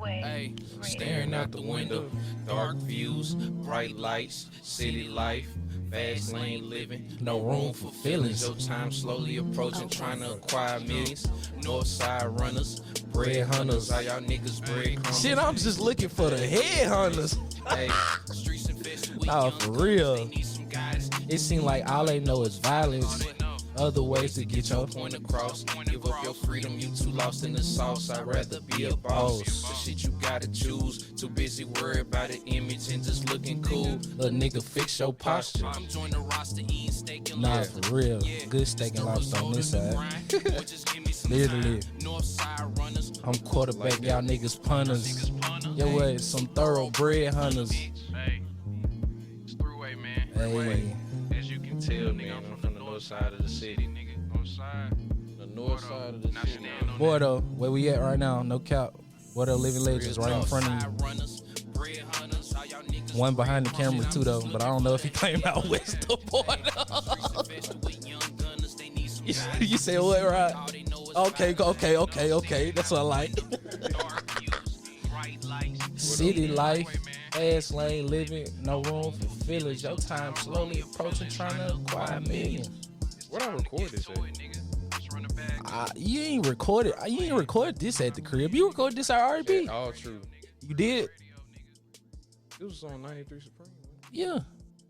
Hey, staring out the window, dark views, bright lights, city life, fast lane living, no room for feelings. Your time slowly approaching, trying to acquire millions. North side runners, bread hunters, all y'all niggas bread crumbs. Shit, I'm just looking for the head hunters. Hey, streets infested with Nah, young for gunners, real. they need some guidance. It seemed like all they know is violence. Other ways to get your Point across, give up your freedom, you too lost in the sauce. I'd rather be a boss. The shit you gotta choose, too busy worried about the image and just looking cool. little nigga fix your posture. I'm joining the roster, eating steak and Nah, lobster. for real. Good steak and lobster on this side. Literally. I'm quarterback, y'all niggas punters. Yo, what? Some thoroughbred hunters. Hey, it's Threeway, man. Hey, As you can tell, nigga, I'm from the north side of the city, nigga. North side. The north side of the Not city. stand on boy though, where we at right now? No cap. What up, living legends right in front of you. One behind the camera too though, but I don't know if he came out west or border. You say what, right? Okay. That's what I like. City life, fast lane living, no room for feelings. Your time slowly approaching, trying to acquire millions. What I record this at? You ain't recorded this at the crib. You recorded this at RB. All true. You did? This was on 93 Supreme. Yeah.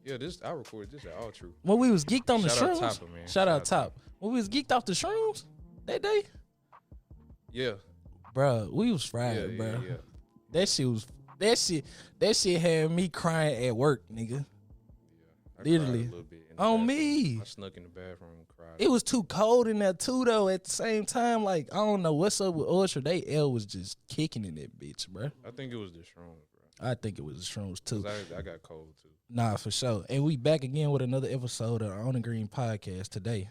Yeah, I recorded this at All True. When we was geeked on the Shout out shrooms. Topper, man. Shout out Top. When we was geeked off the shrooms that day, Yeah. bro, we was fried, bro. Yeah. That shit had me crying at work, nigga. I Literally. cried a little bit in the On bathroom. me. I snuck in the bathroom and cried. It was too cold in there too, though. At the same time, like I don't know what's up with Ultra. They L was just kicking in that bitch, bro. I think it was the shrooms, bro. I think it was the shrooms too. 'Cause I got cold too. Nah, for sure. And we back again with another episode of On the Green Podcast. Today,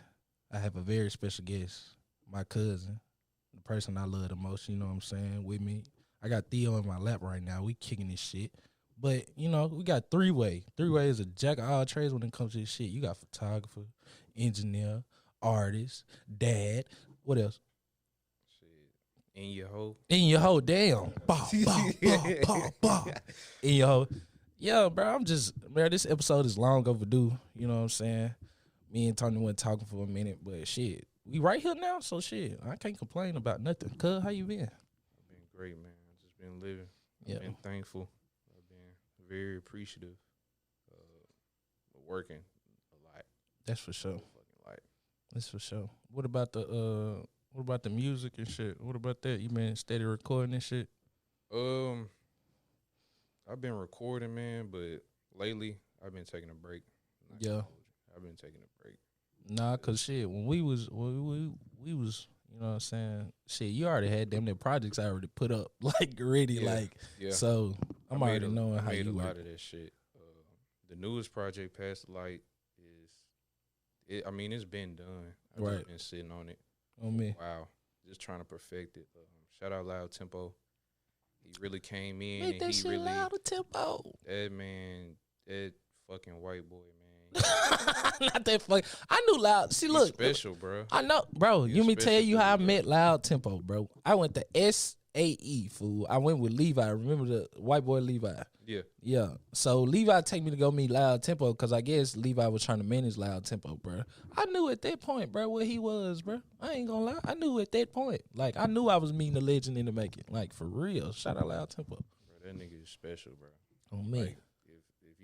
I have a very special guest, my cousin, the person I love the most, you know what I'm saying, with me. I got Theo in my lap right now. We kicking this shit. But, you know, we got Threeway. Threeway is a jack of all trades when it comes to this shit. You got photographer, engineer, artist, dad. What else? Shit. In your hoe. In your whole damn. Bah, bah, bah, bah, bah. In your whole. Yeah, bro, this episode is long overdue. You know what I'm saying? Me and Tony went talking for a minute, but shit, we right here now, so shit, I can't complain about nothing. Cuz, how you been? I've been great, man. I've just been living. Yeah. I've been thankful. I've been very appreciative. Working a lot. That's for sure. Fucking lot. That's for sure. What about the music and shit? What about that? You been steady recording and shit? I've been recording, man, but lately I've been taking a break. I'm not Yeah. gonna hold you. I've been taking a break. Nah, cause shit, when we was, you know what I'm saying? Shit, you already had them their projects I already put up, like already, Yeah, like. yeah. So I'm I already made knowing I how made you a work. lot of that shit. The newest project, Past the Light, it's been done. I've Right. just been sitting on it. On me. Wow, just trying to perfect it. Shout out Loud Tempo. He really came in. Make and that he shit really, louder tempo. that fucking white boy, man. Not that fuck. I knew Loud. See, He's look. special, bro. I know, bro. He's You me special tell you dude, how I bro. met Loud Tempo, bro. I went to SAE, fool. I went with Levi. Remember the white boy Levi? Yeah, Yeah. So Levi take me to go meet Loud Tempo because I guess Levi was trying to manage Loud Tempo, bro. I knew at that point, bro, what he was, bro. I ain't gonna lie. I knew at that point. Like, I knew I was meeting a legend in the making. Like, for real. Shout out Loud Tempo. bro. That nigga is special, bro. On me. Like, if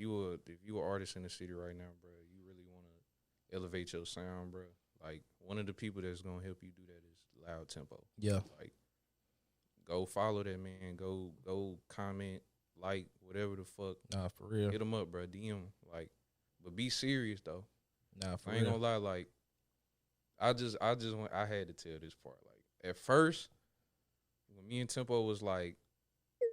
you a artist in the city right now, bro, you really want to elevate your sound, bro. Like, one of the people that's gonna help you do that is Loud Tempo. Yeah. Like, go follow that man. Go comment, like, whatever the fuck. Nah, for real. Hit him up, bro. DM, like, but be serious though. Nah, for I ain't real. gonna lie, like, I had to tell this part. Like, at first, when me and Tempo was like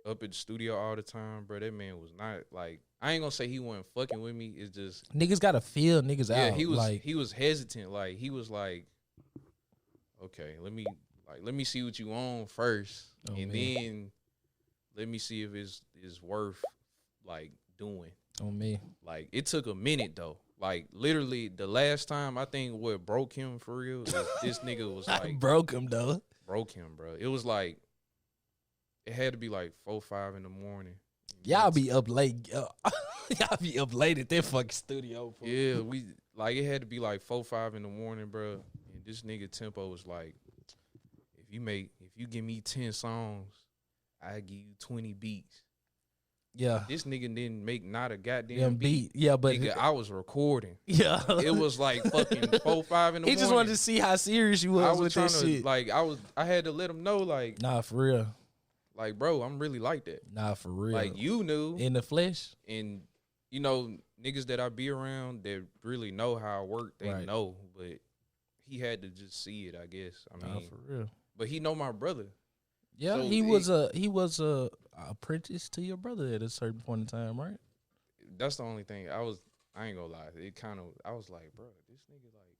up at the studio all the time, bro, that man was not like, I ain't gonna say he wasn't fucking with me. It's just, Niggas gotta feel niggas yeah, out. he was hesitant. Like, he was like, okay, let me see what you on first, Oh, and man. then let me see if it's worth like doing. On me. Like, it took a minute though. Like, literally, the last time I think what broke him for real is this nigga was I like broke him though. broke him, bro. It was like it had to be like 4, 5 in the morning. Y'all be up late. Y'all be up late at that fucking studio. Fool. Yeah, we like it had to be like 4, 5 in the morning, bro. And this nigga Tempo was like, if you give me 10 songs, I give you 20 beats. Yeah. This nigga didn't make not a goddamn Yeah, beat. Yeah, but nigga, I was recording. Yeah. It was like fucking 4, 5 in the morning. He just wanted to see how serious you was with trying that to, shit. like, I had to let him know, like, Nah, for real. Like, bro, I'm really like that. Nah, for real. Like, you knew. In the flesh. And, you know, niggas that I be around that really know how I work, they know. But he had to just see it, I guess. I mean, for real. But he know my brother. Yeah, so he was a apprentice to your brother at a certain point in time, right? That's the only thing. I ain't gonna lie. I was like, bro, this nigga like,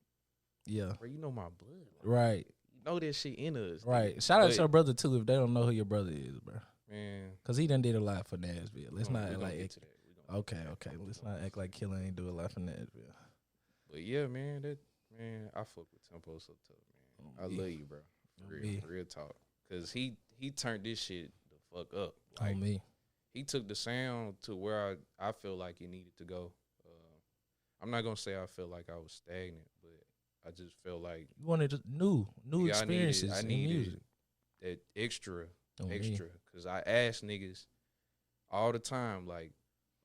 yeah, bro, you know my blood, like, right? You know that shit in us, right? Nigga. Shout out to your brother too if they don't know who your brother is, bro. Man, cause he done did a lot for Nashville. Let's not act like okay. Let's not act like Killer ain't do a lot for Nashville. But yeah, man, I fuck with Tempo so tough, man. I love you, bro. Real talk. Cause he turned this shit the fuck up. Like, on me. He took the sound to where I feel like it needed to go. I'm not gonna say I feel like I was stagnant, but I just felt like you wanted new experiences. I needed that extra, because I asked niggas all the time, like,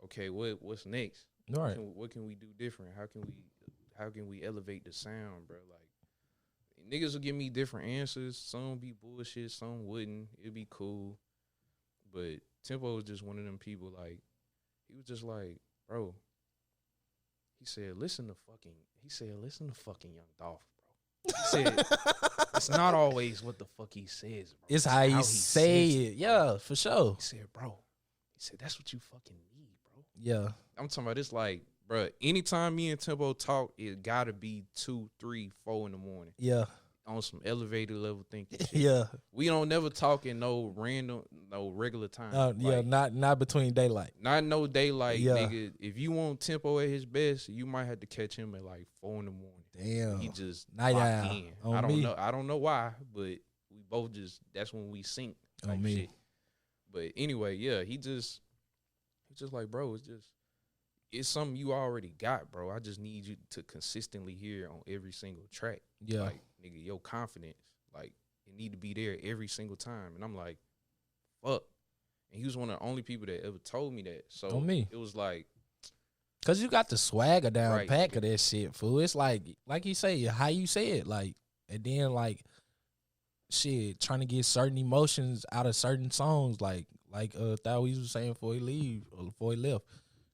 okay, what's next? Right. What can we do different? How can we elevate the sound, bro? Like, niggas will give me different answers. Some be bullshit, some wouldn't. It'd be cool. But Tempo was just one of them people, like, he was just like, bro, he said, listen to fucking Young Dolph, bro. He said, it's not always what the fuck he says, bro. It's how he say it. Yeah, for sure. He said, that's what you fucking need, bro. Yeah. I'm talking about this, like, bro, anytime me and Tempo talk, it gotta be 2, 3, 4 in the morning. Yeah. On some elevated level thinking shit. Yeah. We don't never talk in no regular time. Yeah, like, not between daylight. Not no daylight, nigga. If you want Tempo at his best, you might have to catch him at like 4 in the morning. Damn. He just night owl. In. I don't know why, but we both that's when we sync type shit. But anyway, yeah, he just like, bro, it's something you already got, bro. I just need you to consistently hear on every single track. Yeah. Like, nigga, your confidence, like, it need to be there every single time. And I'm like, fuck. And he was one of the only people that ever told me that. So it was like, cause you got the swagger down pack of that shit, fool. It's like you say, how you say it, like, and then like, shit, trying to get certain emotions out of certain songs, like Threeway was saying before he left.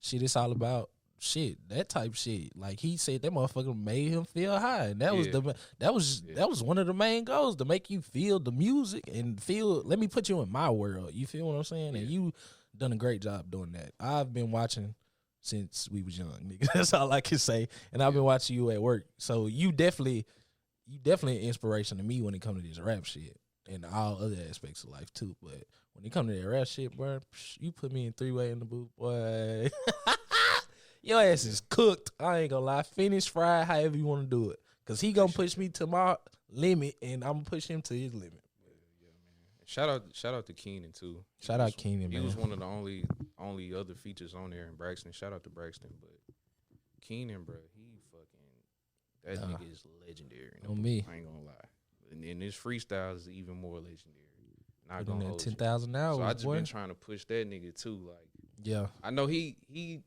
Shit, it's all about shit, that type shit. Like he said, that motherfucker made him feel high, and that was one of the main goals, to make you feel the music and feel. Let me put you in my world. You feel what I'm saying? Yeah. And you done a great job doing that. I've been watching since we was young, nigga. That's all I can say. And I've been watching you at work, so you definitely an inspiration to me when it comes to this rap shit and all other aspects of life too. But when it comes to that rap shit, bro, you put me in Threeway in the booth, boy. Your ass is cooked. I ain't gonna lie. Finished, fried, however you want to do it. Cause he gonna push me to my limit, and I'm gonna push him to his limit. Yeah, man. Shout out to Keenan too. Shout out Keenan, man. He was one of the only other features on there in Braxton. Shout out to Braxton, but Keenan, bro, that nigga is legendary. On me, I ain't gonna lie. And his freestyle is even more legendary. Not gonna hold 10,000 hours. So I just been trying to push that nigga too. Like, yeah, I know he he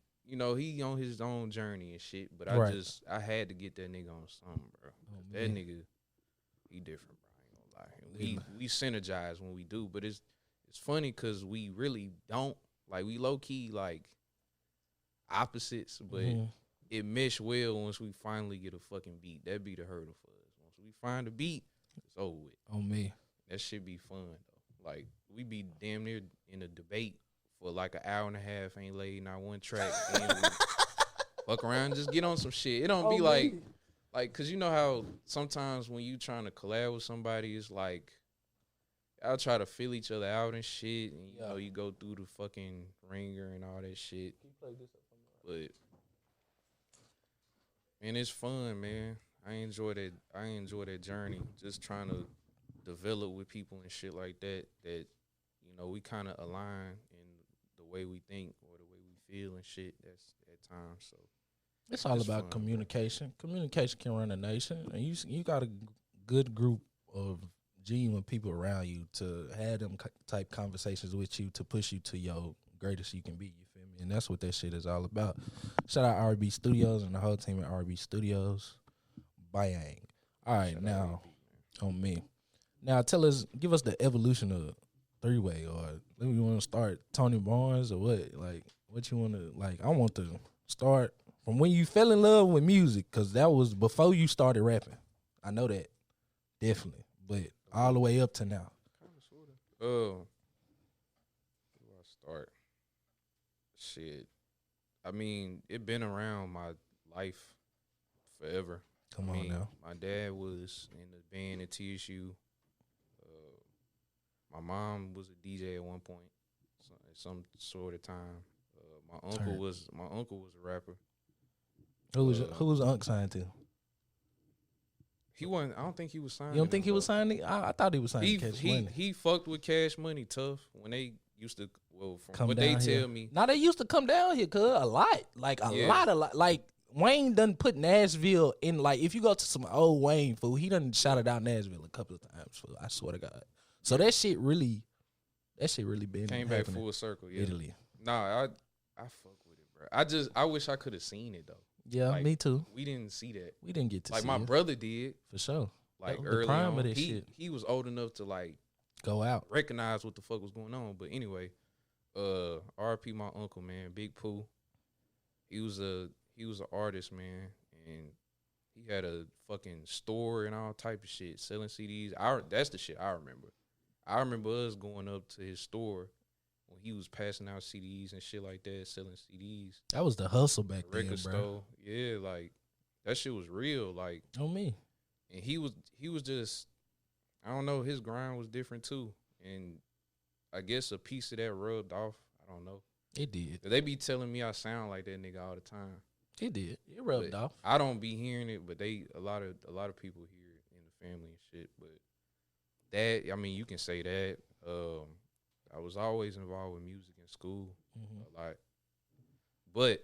on his own journey and shit. But I had to get that nigga on something, bro. That nigga, he different, bro. I ain't gonna lie. We synergize when we do, but it's funny because we really don't. Like, we low key like opposites, but it mesh well once we finally get a fucking beat. That be the hurdle for us. Once we find a beat, it's over with. On me. That shit be fun though. Like, we be damn near in a debate for like an hour and a half, ain't laid not one track. And we fuck around and just get on some shit. It don't be like, cause you know how sometimes when you trying to collab with somebody, it's like, I'll try to feel each other out and shit. And you know, you go through the fucking ringer and all that shit. But man, it's fun, man. I enjoy that journey. Just trying to develop with people and shit like that. That, you know, we kind of align in the way we think or the way we feel and shit. That's at times. So It's all it's about fun, communication. Communication can run a nation, and you got a good group of genuine people around you to have them type conversations with you to push you to your greatest you can be. You feel me? And that's what that shit is all about. Shout out RB Studios and the whole team at RB Studios. Bayang. All right, Shout out now AB, man. on me. Now give us the evolution of Threeway, or maybe you want to start Tony Barnes or what? Like, what you want to like? I want to start from when you fell in love with music, because that was before you started rapping. I know that, definitely, but all the way up to now. Kind of, sort of. Where do I start? Shit. I mean, it been around my life forever. Come I on mean, now. my dad was in the band at TSU. My mom was a DJ at one point, at some sort of time. My uncle was a rapper. Who was Unc signed to? He wasn't. I don't think he was signed. You don't think he was signed? I thought he was signed to Cash Money. He fucked with Cash Money tough when they used to. Well, from Come what down they here. tell me, Now they used to come down here, cuz a lot, like a lot. Like Wayne done put Nashville in. Like if you go to some old Wayne fool, he done shouted out Nashville a couple of times. Fool, I swear to God. So that shit really been came back happening. full circle. Yeah. Italy. Nah, I fuck with it, bro. I wish I could have seen it though. Yeah, Like, me too. We didn't see that. We didn't get to Like see my it, brother did. for sure. Like That was the early prime on, of that shit. he was old enough to like Go out. recognize what the fuck was going on. But anyway, RP my uncle, man, Big Pooh. He was an artist, man, and he had a fucking store and all type of shit, selling CDs. That's the shit I remember. I remember us going up to his store when he was passing out CDs and shit like that, selling CDs. That was the hustle back then, Record bro. store. Yeah, like that shit was real. Like, On me. and he was just, I don't know, his grind was different too. And I guess a piece of that rubbed off. I don't know. It did. They be telling me I sound like that nigga all the time. It did. It rubbed But off. I don't be hearing it, but a lot of people hear it in the family and shit. But that, I mean, you can say that. I was always involved with music in school a lot. But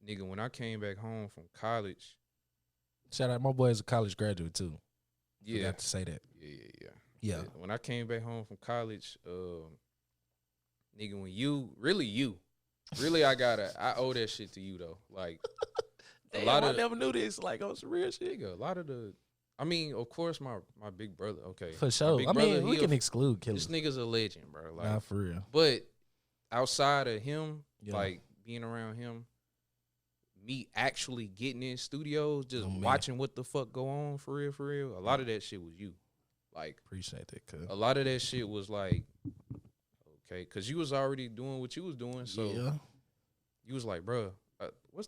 nigga, when I came back home from college, Shout out, my boy is a college graduate too. yeah, Forgot to say that. yeah. Yeah. When I came back home from college, nigga, when really, I owe that shit to you though. Like Damn, I never knew this. Like on some real shit. nigga, a lot of the. I mean, of course, my big brother. Okay, For My sure. big I brother, mean, we he can exclude this Killer. nigga's a legend, bro. Like, Nah, for real. but outside of him, Yeah. like being around him, me actually getting in studios, just Oh, man. watching what the fuck go on for real. A lot of that shit was you. Like, Appreciate that, cuz. a lot of that shit was like, okay, because you was already doing what you was doing, so Yeah. you was like, bro, what's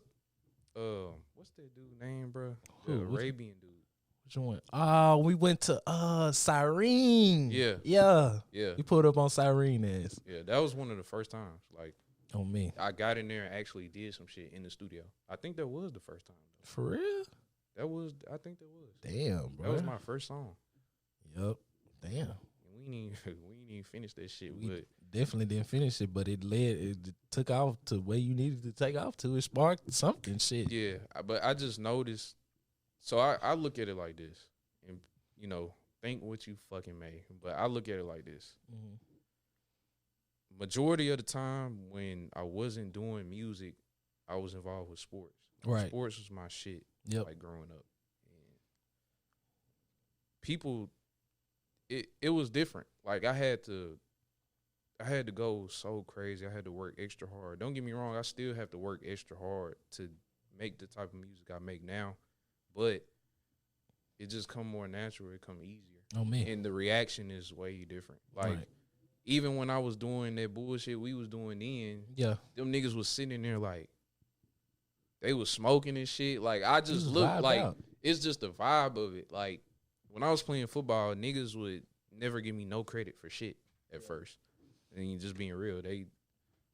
that dude name, bro? The Who? Which- Arabian dude. Which one? Oh, we went to Cyrene. Yeah. Yeah. Yeah, We pulled up on Cyrene ass. yeah, that was one of the first times. Like, On me. I got in there and actually did some shit in the studio. I think that was the first time. Though. For real? I think that was. Damn, bro. That was my first song. Yup. Damn. And we ain't even finished that shit. We But definitely didn't finish it, but it took off to where you needed to take off to. It sparked something, shit. yeah, but I just noticed. So I look at it like this, and you know, think what you fucking may. But I look at it like this. Mhm. Majority of the time when I wasn't doing music, I was involved with sports. Right. Sports was my shit. Yep. Like growing up. And people, it was different. Like I had to go so crazy. I had to work extra hard. Don't get me wrong, I still have to work extra hard to make the type of music I make now. But it just come more natural. It come easier. On me. And the reaction is way different. Like Right. even when I was doing that bullshit we was doing then, Yeah. them niggas was sitting there like they was smoking and shit. Like I just Just look vibed like out. it's just the vibe of it. Like when I was playing football, niggas would never give me no credit for shit at first. And you just being real, they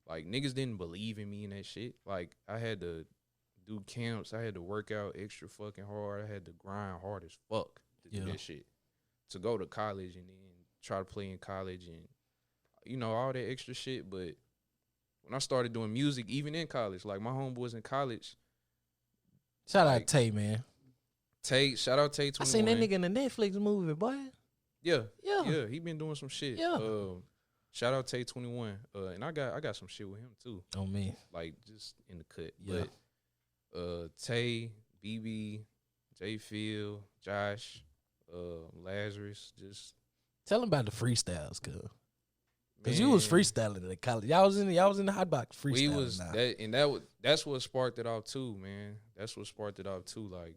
like niggas didn't believe in me and that shit. Like I had to do camps, I had to work out extra fucking hard. I had to grind hard as fuck to do Yeah. that shit. To go to college and then try to play in college, and you know, all that extra shit. But when I started doing music, even in college, like my homeboys in college, Shout out like, Tay, man. Shout out Tay 21. I seen that nigga in the Netflix movie, boy. Yeah, Yeah. he been doing some shit. Yeah. Shout out Tay 21. And I got some shit with him too. On me. Like just in the cut. Yeah. But Tay, BB, J Phil, Josh, Lazarus, just Tell him about the freestyles, cause you was freestyling at college. Y'all was in the hot box freestyling. We was that's what sparked it off too, man. That's what sparked it off too. Like,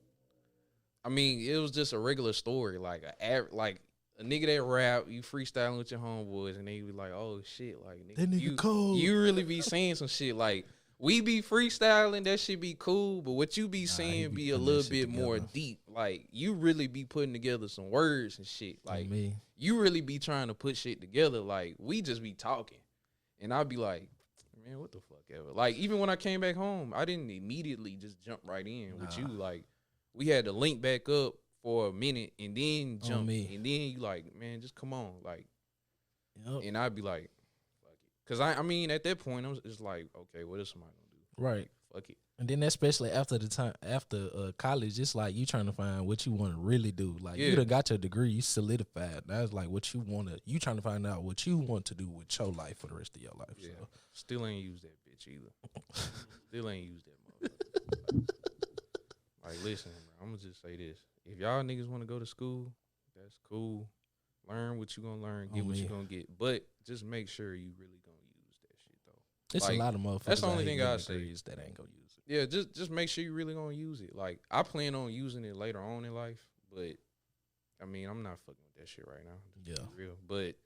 I mean, it was just a regular story. Like a nigga that rap, you freestyling with your homeboys, and they be like, "Oh shit, like nigga, that nigga cold." You really be saying some shit. Like we be freestyling, that shit be cool, but what you be saying be a little bit more deep. Like you really be putting together some words and shit. Like you really be trying to put shit together. Like we just be talking, and I'd be like, man, what the fuck ever. Like even when I came back home, I didn't immediately just jump right in with you. Like we had to link back up for a minute and then jump, and then you like, man, just come on, like, and I'd be like, fuck it, cause I mean at that point I was just like, okay, what is somebody gonna do? Right, fuck it. And then especially after college, it's like you trying to find what you want to really do. Like you done got your degree, you solidified. That's like what you want to. You trying to find out what you want to do with your life for the rest of your life. Yeah, so. Still ain't used that bitch either. Still ain't used that motherfucker. Like listen, bro, I'm gonna just say this. If y'all niggas want to go to school, that's cool. Learn what you gonna learn, get what you gonna get. But just make sure you really gonna use that shit, though. It's like, a lot of motherfuckers. That's the only thing I say is that ain't gonna use it. Yeah, just make sure you really gonna use it. Like, I plan on using it later on in life, but, I mean, I'm not fucking with that shit right now. Yeah. To be real. But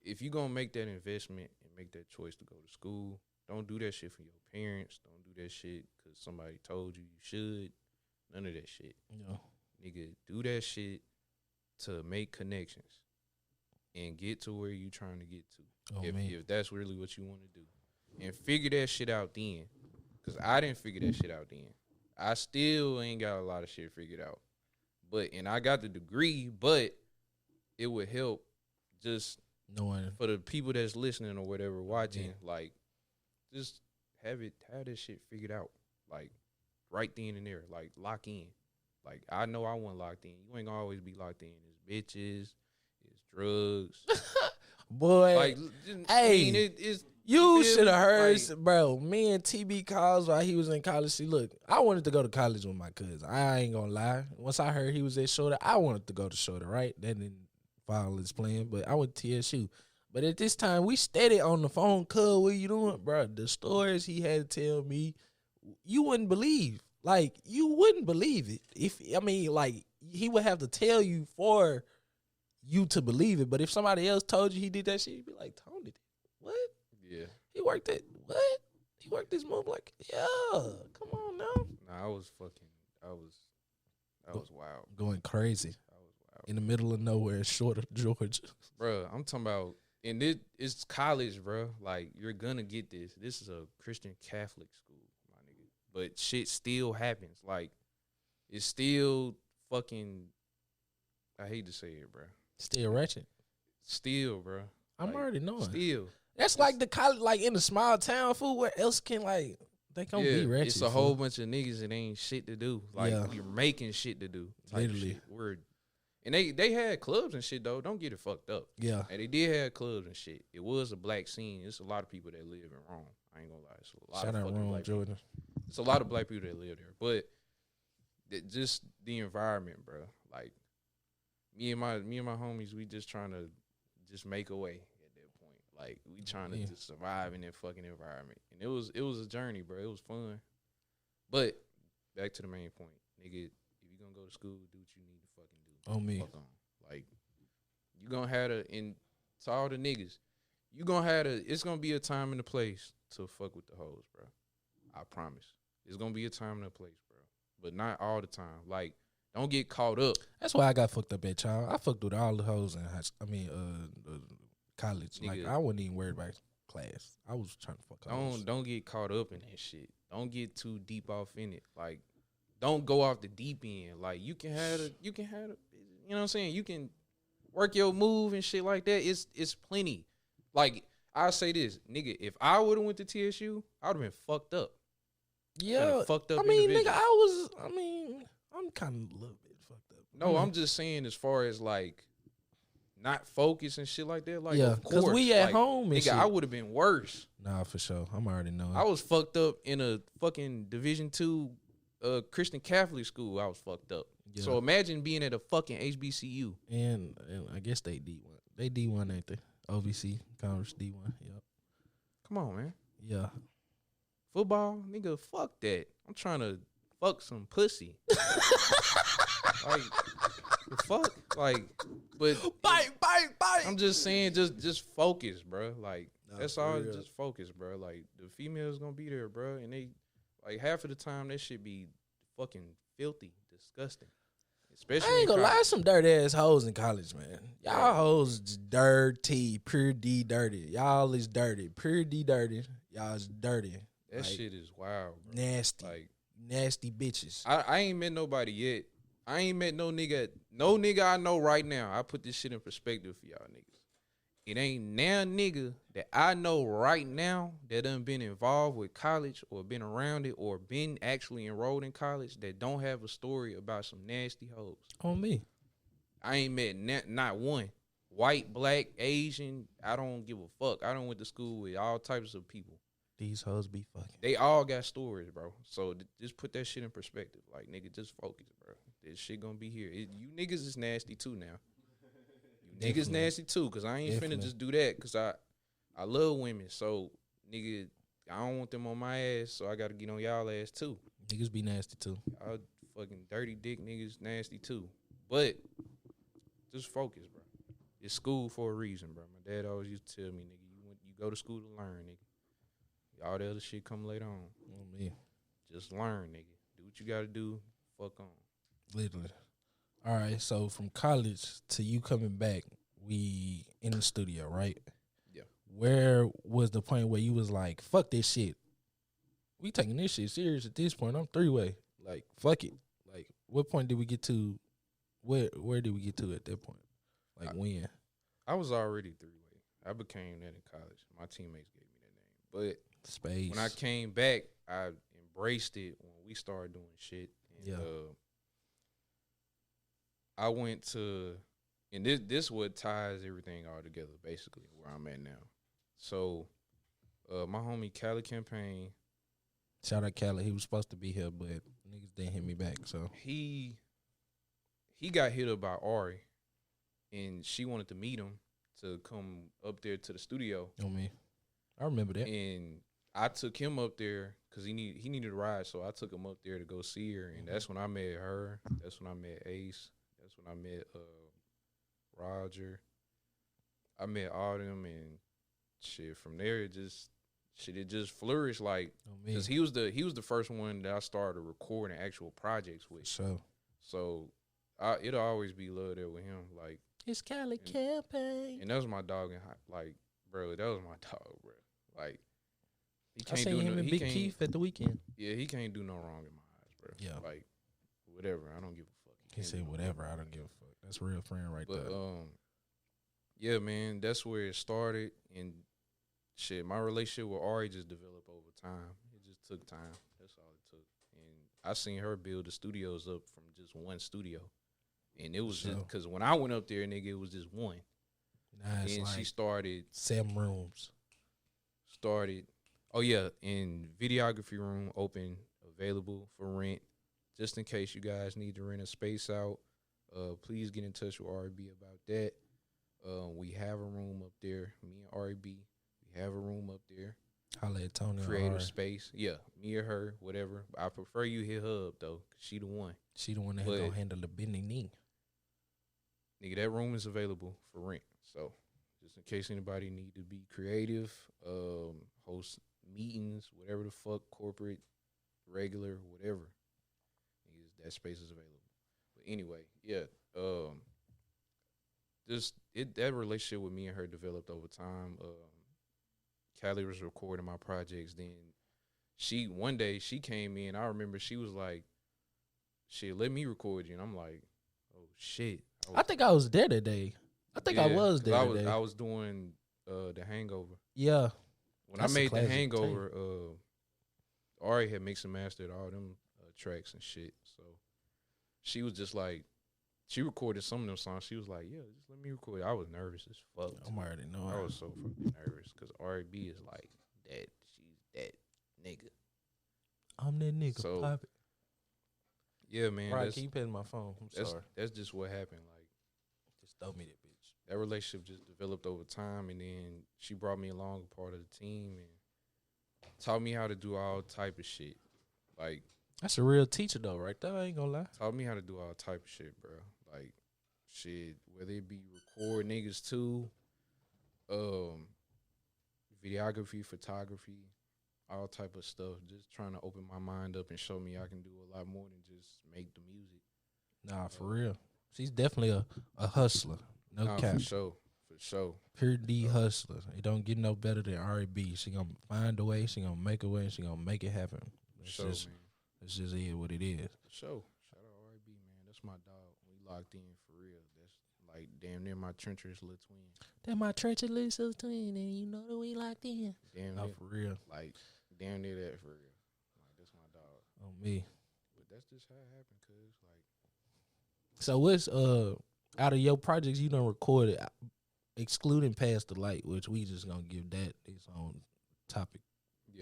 if you gonna make that investment and make that choice to go to school, don't do that shit for your parents. Don't do that shit because somebody told you should. None of that shit. Yeah. Nigga, do that shit to make connections and get to where you trying to get to. If that's really what you want to do. And figure that shit out then. Because I didn't figure that shit out then. I still ain't got a lot of shit figured out. And I got the degree, but it would help just knowing for the people that's listening or whatever watching, like, just have this shit figured out. Like, right then and there. Like, lock in. Like, I know I wasn't locked in. You ain't gonna always be locked in. It's bitches. It's drugs. Boy. Like, hey, I mean, you should have heard, like, bro. Me and TB calls while he was in college. See, look, I wanted to go to college with my cousin. I ain't gonna lie. Once I heard he was at Shorter, I wanted to go to Shorter, right? That didn't follow his plan, but I went to TSU. But at this time, we steady on the phone. Cuz, what you doing, bro? The stories he had to tell me, you wouldn't believe. Like, you wouldn't believe it. Like, he would have to tell you for you to believe it. But if somebody else told you he did that shit, you'd be like, Tony did what? Yeah. He worked at what? He worked this move like, yeah. Come on now. Nah, I was wild. Going crazy. I was wild. In the middle of nowhere in Shorter, Georgia. Bro, I'm talking about, and it's college, bro. Like, you're gonna get this. This is a Christian Catholic school. But shit still happens. Like, it's still fucking, I hate to say it, bro. Still ratchet. Still, bro. I'm already knowing. Still. That's like the college, like in the small town, fool. Where else can, like, they can't be ratchet. It's a whole bunch of niggas that ain't shit to do. Like, you're making shit to do. Literally. Word. And they had clubs and shit, though. Don't get it fucked up. Yeah. And they did have clubs and shit. It was a black scene. It's a lot of people that live in Rome. I ain't gonna lie. It's a lot Shout of out Rome, Jordan. It's a lot of black people that live there, but just the environment, bro. Like me and my homies, we just trying to just make a way at that point. Like we trying to just survive in that fucking environment, and it was a journey, bro. It was fun, but back to the main point, nigga. If you gonna go to school, do what you need to fucking do. On me, fuck on. Like you gonna have to all the niggas. You gonna have it's gonna be a time and a place to fuck with the hoes, bro. I promise. It's gonna be a time and a place, bro. But not all the time. Like, don't get caught up. That's why I got fucked up at child. I fucked with all the hoes in college. Nigga. Like, I wasn't even worried about class. I was trying to fuck hoes. Don't get caught up in that shit. Don't get too deep off in it. Like, don't go off the deep end. Like, you can have you know what I'm saying? You can work your move and shit like that. It's plenty. Like, I'll say this, nigga. If I would have went to TSU, I would have been fucked up. Yeah, Fucked up. I mean, individual. nigga, I'm kind of a little bit fucked up. No, I'm just saying as far as like not focus and shit like that. Like, yeah, of course, we at like, home and nigga, shit. I would have been worse. Nah, for sure. I'm already knowing. I was fucked up in a fucking Division II Christian Catholic school. I was fucked up. Yeah. So imagine being at a fucking HBCU. And I guess they D1. They D1, ain't they? OVC, Conference D1. Yep. Come on, man. Yeah. Football, nigga, fuck that. I'm trying to fuck some pussy. Like, the fuck? Like, but Bite. I'm just saying, just focus, bro. Like, Nah, that's for all. real. Just focus, bro. Like, the females gonna be there, bro, and they, like, half of the time that shit be fucking filthy, disgusting. Especially, I ain't gonna in lie, college. some dirty ass hoes in college, man. Y'all hoes dirty, pure D dirty. Y'all is dirty, pure D dirty. Y'all is dirty. That like, shit is wild, bro. nasty, Like, nasty bitches. I ain't met nobody yet. I ain't met no nigga I know right now. I put this shit in perspective for y'all niggas. It ain't now nigga that I know right now that done been involved with college or been around it or been actually enrolled in college that don't have a story about some nasty hoes. On me. I ain't met not one. White, black, Asian, I don't give a fuck. I done went to school with all types of people. These hoes be fucking. They all got stories, bro. So just put that shit in perspective. Like, nigga, just focus, bro. This shit gonna be here. You niggas is nasty too now. You niggas Definitely. nasty too, because I ain't Definitely. finna just do that, because I love women. So, nigga, I don't want them on my ass, so I gotta get on y'all ass too. Niggas be nasty too. Y'all fucking dirty dick niggas nasty too. But just focus, bro. It's school for a reason, bro. My dad always used to tell me, nigga, you go to school to learn, nigga. All the other shit come later on. On me. Just learn, nigga. Do what you gotta do. Fuck on. Literally. All right, so from college to you coming back, we in the studio, right? Yeah. Where was the point where you was like, fuck this shit? We taking this shit serious at this point. I'm Threeway. Like, fuck it. Like, what point did we get to? Where did we get to at that point? Like, when? I was already Threeway. I became that in college. My teammates gave me that name. But Space. when I came back, I embraced it when we started doing shit. And, Yeah. I went to, and this what ties everything all together, basically, where I'm at now. So, my homie Cali Campaign, Shout out Cali. He was supposed to be here, but niggas didn't hit me back. So he got hit up by Ari, and she wanted to meet him to come up there to the studio. on me. I remember that. And I took him up there because he needed a ride, so I took him up there to go see her, and that's when I met her. That's when I met Ace. That's when I met Roger. I met all them, and shit. From there, it just flourished. Like, On me. because he was the first one that I started recording actual projects with. So It'll always be love there with him. Like, it's Cali Campaign. and that was my dog. Like, bro, that was my dog, bro. Like, he I can't seen do him no, and he Big can't, Keith at the weekend. Yeah, he can't do no wrong in my eyes, bro. Yeah. Like, whatever. I don't give a fuck. He can't said do no whatever. wrong. I don't give a fuck. That's a real friend right But there. yeah, man, that's where it started, and shit, my relationship with Ari just developed over time. It just took time. That's all it took. And I seen her build the studios up from just one studio, and it was just Sure. because when I went up there, nigga, it was just one. Now it's And like she started. 7 rooms. Oh yeah, and videography room open, available for rent. Just in case you guys need to rent a space out, please get in touch with RB about that. We have a room up there. Me and RB, we have a room up there. Holla at Tony. Creative space, yeah. Me or her, whatever. I prefer you hit her up though, 'cause she the one. She the one that But- gonna handle the bending knee. Nigga, that room is available for rent. So, just in case anybody need to be creative, host meetings, whatever the fuck, corporate, regular, whatever, niggas, that space is available. But anyway, yeah, that relationship with me and her developed over time. Callie was recording my projects. Then one day she came in. I remember she was like, "Shit, let me record you." And I'm like, "Oh shit." I think I was there that day. I think I Yeah, was 'cause there I that day. was doing The Hangover. Yeah. When That's I a made The classic Hangover, Ari had mixed and mastered all them tracks and shit. So she was just like, she recorded some of them songs. She was like, yeah, just let me record it. I was nervous as fuck. I'm already knowing. I was so fucking nervous because R&B is like that. She's that nigga. I'm that nigga. So, Pop it. Yeah, man. Right, keep hitting my phone. I'm sorry. That's just what happened. Like, Just throw me that bitch. that relationship just developed over time, and then she brought me along a part of the team and taught me how to do all type of shit. Like, That's a real teacher though, right there. I ain't gonna lie. taught me how to do all type of shit, bro. Like, shit, whether it be record niggas too, videography, photography, all type of stuff. Just trying to open my mind up and show me I can do a lot more than just make the music. Nah, for real. She's definitely a hustler. No Nah, cap. for sure. Pure D hustler. It don't get no better than R&B. She gonna find a way. She gonna make a way. And she gonna make it happen. For sure, man. It's just what it is. For sure. Shout out R&B, man. That's my dog. We locked in for real. That's like damn near my treacherous little twin. That my treacherous little twin, and you know that we locked in. Damn Oh, near, for real. like damn near that for real. Like that's my dog. On me. But that's just how it happened, cause like So what's out of your projects you done recorded, excluding Past the Light, which we just gonna give that its own topic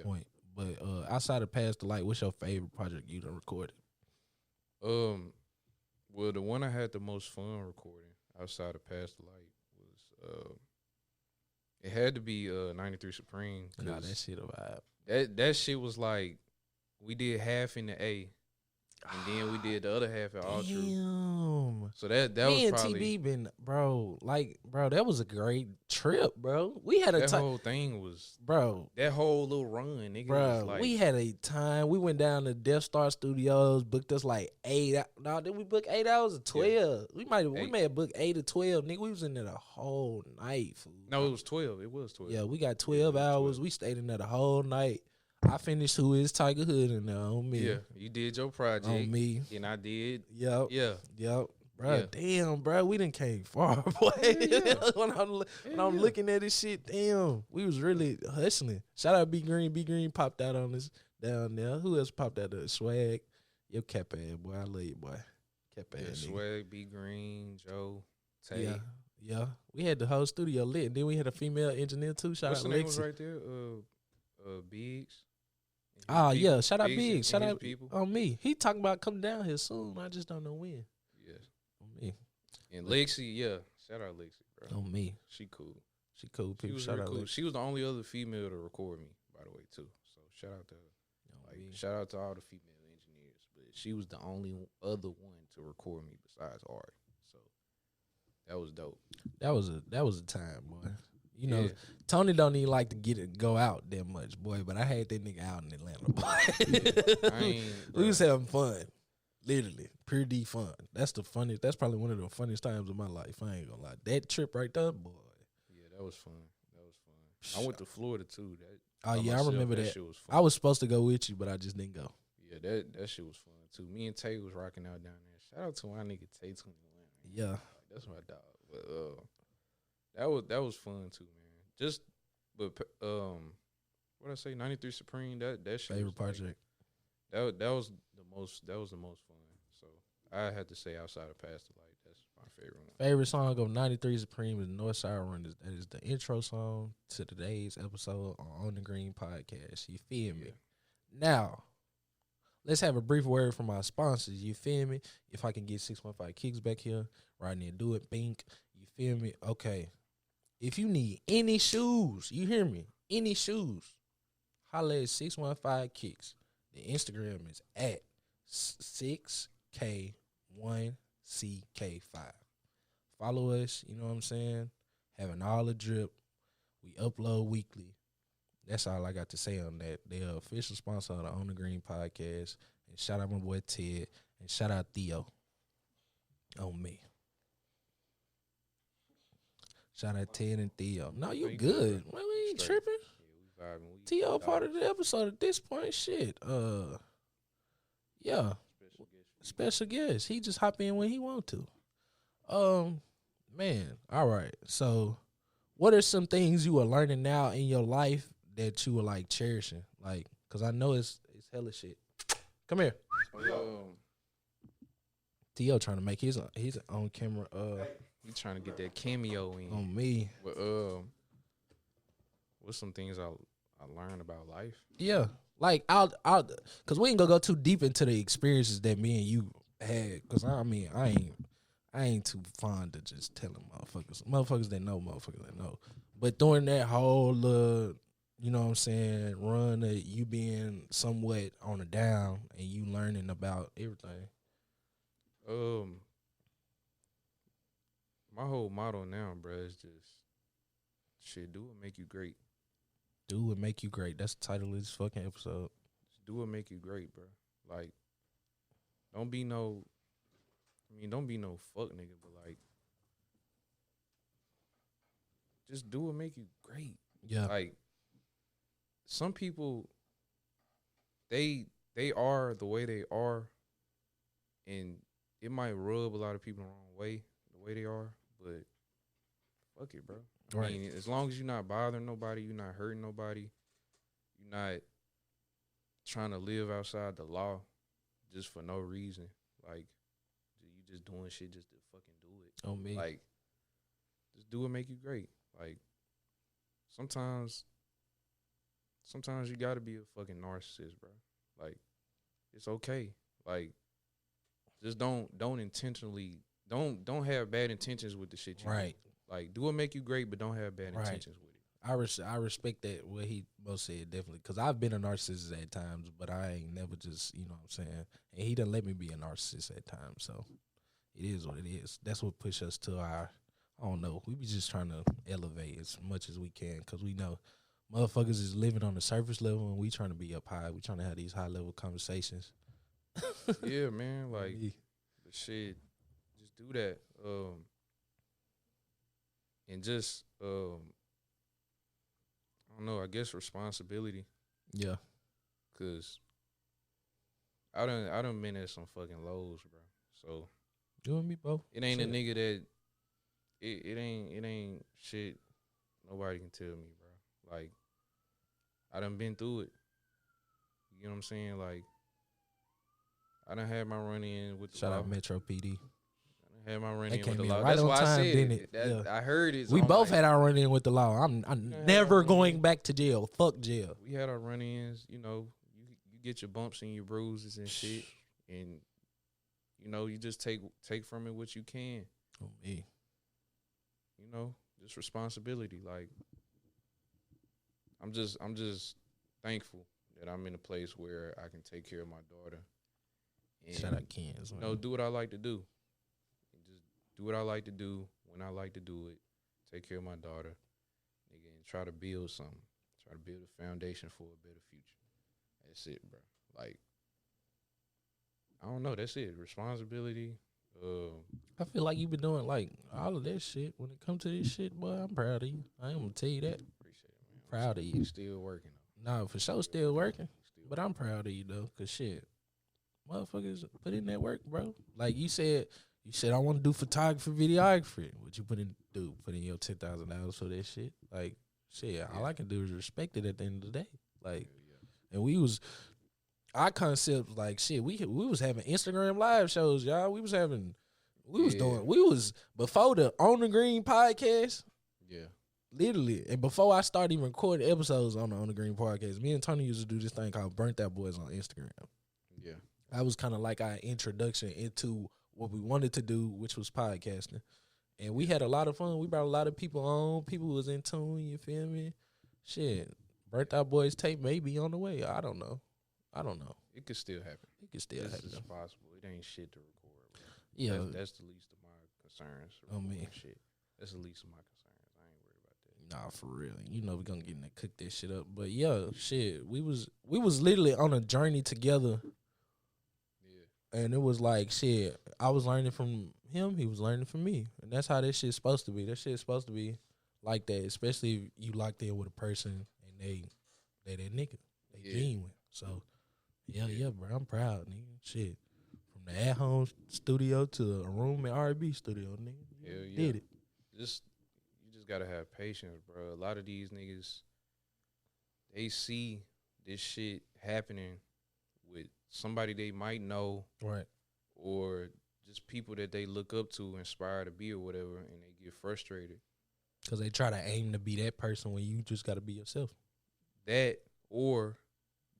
point. But outside of Past the Light, what's your favorite project you done recorded? Well, the one I had the most fun recording outside of Past the Light was it had to be 93 Supreme. Nah, that shit a vibe. That shit was like we did half in the A, and then we did the other half at All True. Damn. So that Me was and probably TB been, bro, that was a great trip, bro. We had a that time, whole thing was bro. that whole little run, nigga. Bro, was like, we had a time. We went down to Death Star Studios, booked us like 8. No, did we book 8 hours or 12? Yeah. We may have booked 8 or 12. Nigga, we was in there the whole night, fool. no, it was 12. It was 12. Yeah, we got 12 Yeah, hours. 12. We stayed in there the whole night. I finished Who Is Tiger Hood in there on me. Yeah, you did your project. On me. And I did. Yep. Yeah. Yep. Bro, Yeah. damn, bro, we done came far, boy. Yeah. when I'm looking at this shit, damn, we was really hustling. Shout out B Green. B Green popped out on us down there. Who else popped out? Swag. Your cap ass, boy. I love you, boy. Cap ass. Yeah, nigga. Swag, B Green, Joe, Tay. Yeah. Yeah. We had the whole studio lit. And then we had a female engineer too. Shout What's out the name was Lexi. right there? Biggs. Oh, yeah. Shout out Biggs Big. and Shout his out people. on me. He talking about coming down here soon. I just don't know when. Yes. On me. And Lexi, yeah. Shout out Lexi, bro. On me. She cool. She cool She people. was Shout very out cool. Lexi. She was the only other female to record me, by the way, too. So shout out to her. On Like, me. shout out to all the female engineers. But she was the only other one to record me besides Ari. So that was dope. That was a time, boy. You know, Yeah. Tony don't even like to go out that much, boy. But I had that nigga out in Atlanta, boy. I ain't, We was bruh. having fun, literally, pure D fun. That's the funniest. That's probably one of the funniest times of my life. I ain't gonna lie. That trip right there, boy. Yeah, that was fun. That was fun. I went to Florida too. That Oh by yeah, myself, I remember that. Shit was fun. I was supposed to go with you, but I just didn't go. Yeah, that shit was fun too. Me and Tay was rocking out down there. Shout out to my nigga Tay 21. Yeah, Like, that's my dog. But that was fun too, man. What I say, 93 Supreme. That shit favorite was like- project. that was the most fun. So I had to say outside of Past the Light, that's my favorite one. Favorite song of 93 Supreme is Northside Run. That is the intro song to today's episode on the Green Podcast. You feel me? Now, let's have a brief word from our sponsors. You feel me? If I can get 615 Kicks back here, right near Do It Bink. You feel me? Okay. If you need any shoes, you hear me? Any shoes, holla at 615 Kicks. The Instagram is at 6K1CK5. Follow us, you know what I'm saying? Having all the drip. We upload weekly. That's all I got to say on that. They're official sponsor of the On the Green Podcast. And shout out my boy Ted. And shout out Theo. On me. Shout out Ted and Theo. No, you you good. good, Well, we ain't Straight. tripping. Yeah, we vibing. We Theo part of dogs. the episode at this point. Shit. Yeah. Special guest for you. Special guest. He just hop in when he want to. Man. All right. So what are some things you are learning now in your life that you are like cherishing? Like, cause I know it's hella shit. Come here. T.O. trying to make his own camera. You trying to get that cameo in On me. But what's some things I learned about life? Yeah, like I'll, cause we ain't gonna go too deep into the experiences that me and you had. Cause I mean, I ain't too fond of just telling motherfuckers that know, But during that whole, you know what I'm saying, run of you being somewhat on a down and you learning about everything. My whole motto now, bro, is just shit. Do what make you great. Do what make you great. That's the title of this fucking episode. Just do what make you great, bro. Like, don't be no fuck nigga, but like, just do what make you great. Yeah. Like, some people, they are the way they are, and it might rub a lot of people the wrong way, the way they are, but fuck it, bro. Right. I mean, as long as you're not bothering nobody, you're not hurting nobody, you're not trying to live outside the law just for no reason. Like, you just doing shit just to fucking do it. On me. Like, just do what make you great. Like, sometimes you gotta be a fucking narcissist, bro. Like, it's okay. Like, just don't intentionally don't have bad intentions with the shit you right. do. Like, do what make you great, but don't have bad Right. intentions with it. I respect that what he most said, definitely, because I've been a narcissist at times, but I ain't never just, you know what I'm saying, and he done let me be a narcissist at times, so it is what it is. That's what push us to our, I don't know, we be just trying to elevate as much as we can, because we know motherfuckers is living on the surface level, and we trying to be up high. We trying to have these high level conversations. Yeah, man. Like, the shit, just do that. And just, I don't know, I guess responsibility. Yeah. Cause I done been at some fucking lows, bro. So you and me both. It ain't shit. a nigga that it ain't shit nobody can tell me, bro. Like, I done been through it. You know what I'm saying? Like, I done had my run in with the Shout law. out Metro PD. I had my run They in with the came in law. right That's on why I time, said didn't it. it? That, Yeah. I heard it. So We I'm both like, had our run in with the law. I'm never going back to jail. Fuck jail. We had our run-ins. You know, you get your bumps and your bruises and shit, and you know, you just take from it what you can. Oh me. You know, just responsibility. Like, I'm just thankful that I'm in a place where I can take care of my daughter. And, Shout out Kens. you know, do what I like to do. And just do what I like to do when I like to do it. Take care of my daughter, nigga, and try to build something. Try to build a foundation for a better future. That's it, bro. Like, I don't know. That's it. Responsibility. I feel like you've been doing like all of that shit. When it comes to this shit, boy, I'm proud of you. I am gonna tell you that. Appreciate it, man. Proud of you. Still working. Nah, for sure, still working. But I'm proud of you though, cause shit, motherfuckers put in that work, bro. Like you said I want to do photography, videography. What you put in your $10,000 for that shit. Like shit, all I can do is respect it at the end of the day. Like, and our concept, like shit, we was having Instagram live shows, y'all. We was before the On the Green podcast. Yeah. Literally, and before I started even recording episodes on the Green podcast, me and Tony used to do this thing called Burnt Out Boys on Instagram. Yeah. That was kind of like our introduction into what we wanted to do, which was podcasting. And we had a lot of fun. We brought a lot of people on. People was in tune, you feel me? Shit. Burnt Out Boys tape may be on the way. I don't know. It could still happen. It happen. It's possible. It ain't shit to record, bro. Yeah. That's the least of my concerns. Oh, man. Shit. That's the least of my concerns. I ain't worried about that. Nah, for real. You know we gonna get in there, cook that shit up. But yeah, shit. We was literally on a journey together. Yeah. And it was like shit. I was learning from him, he was learning from me. And that's how that shit's supposed to be. That shit's supposed to be like that, especially if you locked in with a person and they that nigga. They genuine. So yeah, bro. I'm proud, nigga. Shit. From the at-home studio to a room at R&B studio, nigga. Hell yeah. Did it. You gotta have patience, bro. A lot of these niggas, they see this shit happening with somebody they might know, Right. or just people that they look up to, inspire to be or whatever, and they get frustrated. Because they try to aim to be that person when you just got to be yourself. That, or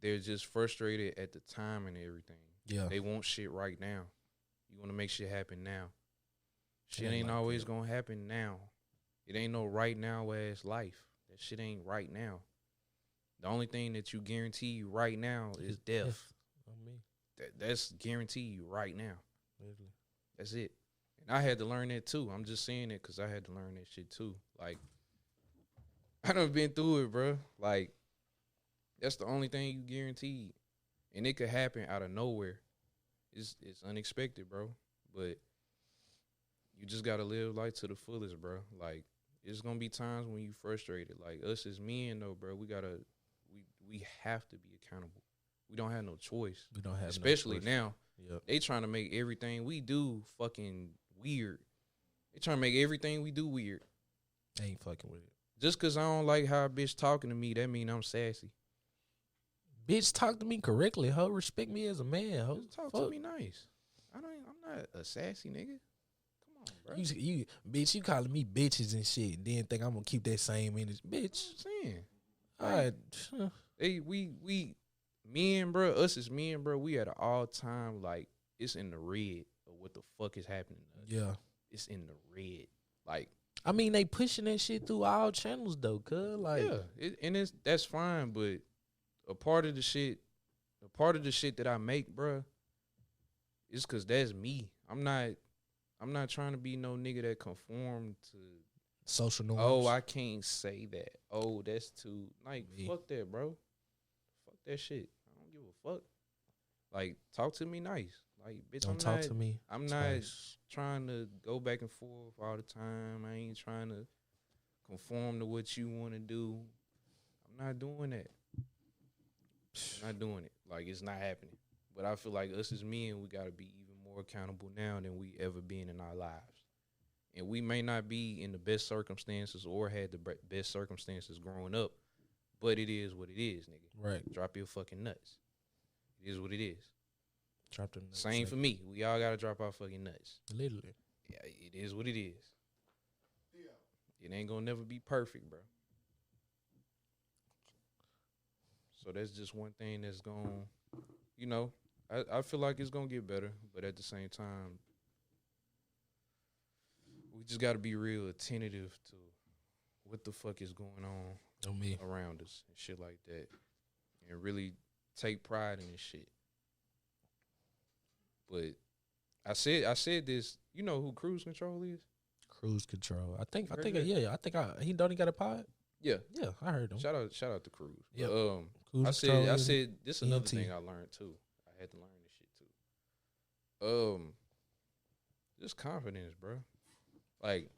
they're just frustrated at the time and everything. Yeah. They want shit right now. You want to make shit happen now. Shit ain't ain't like always that. gonna happen now. It ain't no right now ass life. That shit ain't right now. The only thing that you guarantee right now is death. On me. That's guaranteed right now. Literally. That's it. And I had to learn that too. I'm just saying it because I had to learn that shit too. Like, I done been through it, bro. Like, that's the only thing you guaranteed. And it could happen out of nowhere. It's unexpected, bro. But you just gotta live life to the fullest, bro. Like, there's gonna be times when you frustrated. Like, us as men, though, bro, we have to be accountable. We don't have no choice. We don't have especially no choice. now. Yep. They trying to make everything we do fucking weird. They trying to make everything we do weird. I ain't fucking with it. Just cause I don't like how a bitch talking to me, that mean I'm sassy. Bitch, talk to me correctly, ho. Respect me as a man, ho. Just talk to me nice. I'm not a sassy nigga. Come on, bro. You bitch, you calling me bitches and shit. Then think I'm gonna keep that same energy, bitch. I'm saying. All right. Hey, we men, bro, us as men, bro, we at an all time, like, it's in the red of what the fuck is happening to us. Yeah. It's in the red. Like, I mean, they pushing that shit through all channels though, cuz like yeah, that's fine, but a part of the shit that I make, bro, is cause that's me. I'm not trying to be no nigga that conform to social norms. oh, I can't say that. Oh, that's too like Me. fuck that, bro. Fuck that shit. I don't give a fuck. Like, talk to me nice. Like, bitch, Don't talk to me. I'm twice. not trying to go back and forth all the time. I ain't trying to conform to what you want to do. I'm not doing that. I'm not doing it. Like, it's not happening. But I feel like us as men, we got to be even more accountable now than we ever been in our lives. And we may not be in the best circumstances or had the best circumstances growing up, but it is what it is, nigga. Right. Drop your fucking nuts. It is what it is. Drop them nuts. Same for me. We all got to drop our fucking nuts. Literally. Yeah, it is what it is. Yeah. It ain't going to never be perfect, bro. So that's just one thing that's going, you know, I feel like it's going to get better, but at the same time, we just got to be real attentive to what the fuck is going on me. around us and shit like that, and really take pride in this shit. But I said this. You know who Cruise Control is? Cruise Control. I think heard that? he don't he got a pod? Yeah. Yeah, I heard him. Shout out to Cruise. Yep. But, Cruise I Control said this is another ENT. thing I learned too. I had to learn this shit too. Just confidence, bro. Like,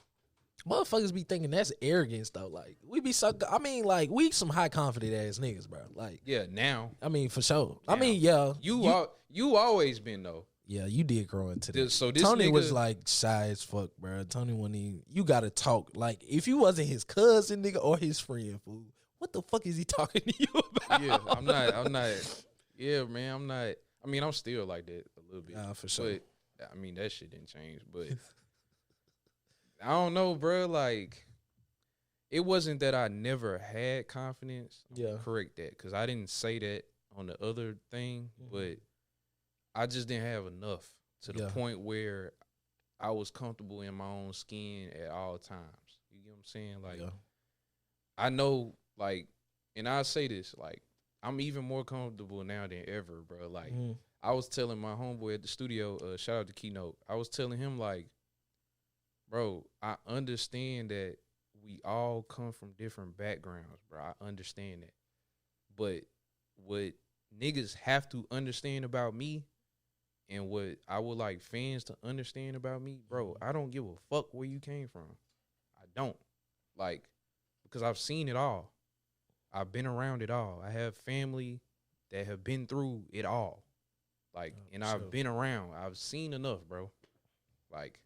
Motherfuckers be thinking that's arrogance though. Like we be so. I mean, like we some high confident ass niggas, bro. Like yeah, now I mean, for sure. I Now. mean, yeah, you always been though. yeah, you did grow into that. So this Tony nigga was like shy as fuck, bro. Tony wasn't even. You gotta talk. Like if you wasn't his cousin, nigga, or his friend, fool. What the fuck is he talking to you about? yeah, I'm not. Yeah, man, I'm not. I mean, I'm still like that a little bit. Nah, for sure. But I mean, that shit didn't change. But I don't know, bro. Like, it wasn't that I never had confidence. Yeah. Correct that, because I didn't say that on the other thing, but I just didn't have enough to the Yeah. point where I was comfortable in my own skin at all times. You get what I'm saying? Like, Yeah. I know, like, and I say this, like, I'm even more comfortable now than ever, bro. Like, Mhm. I was telling my homeboy at the studio, shout out to Keynote, I was telling him, like, bro, I understand that we all come from different backgrounds, bro. I understand that. But what niggas have to understand about me and what I would like fans to understand about me, bro, I don't give a fuck where you came from. I don't. Like, because I've seen it all. I've been around it all. I have family that have been through it all. Like, and sure. I've been around. I've seen enough, bro. Like,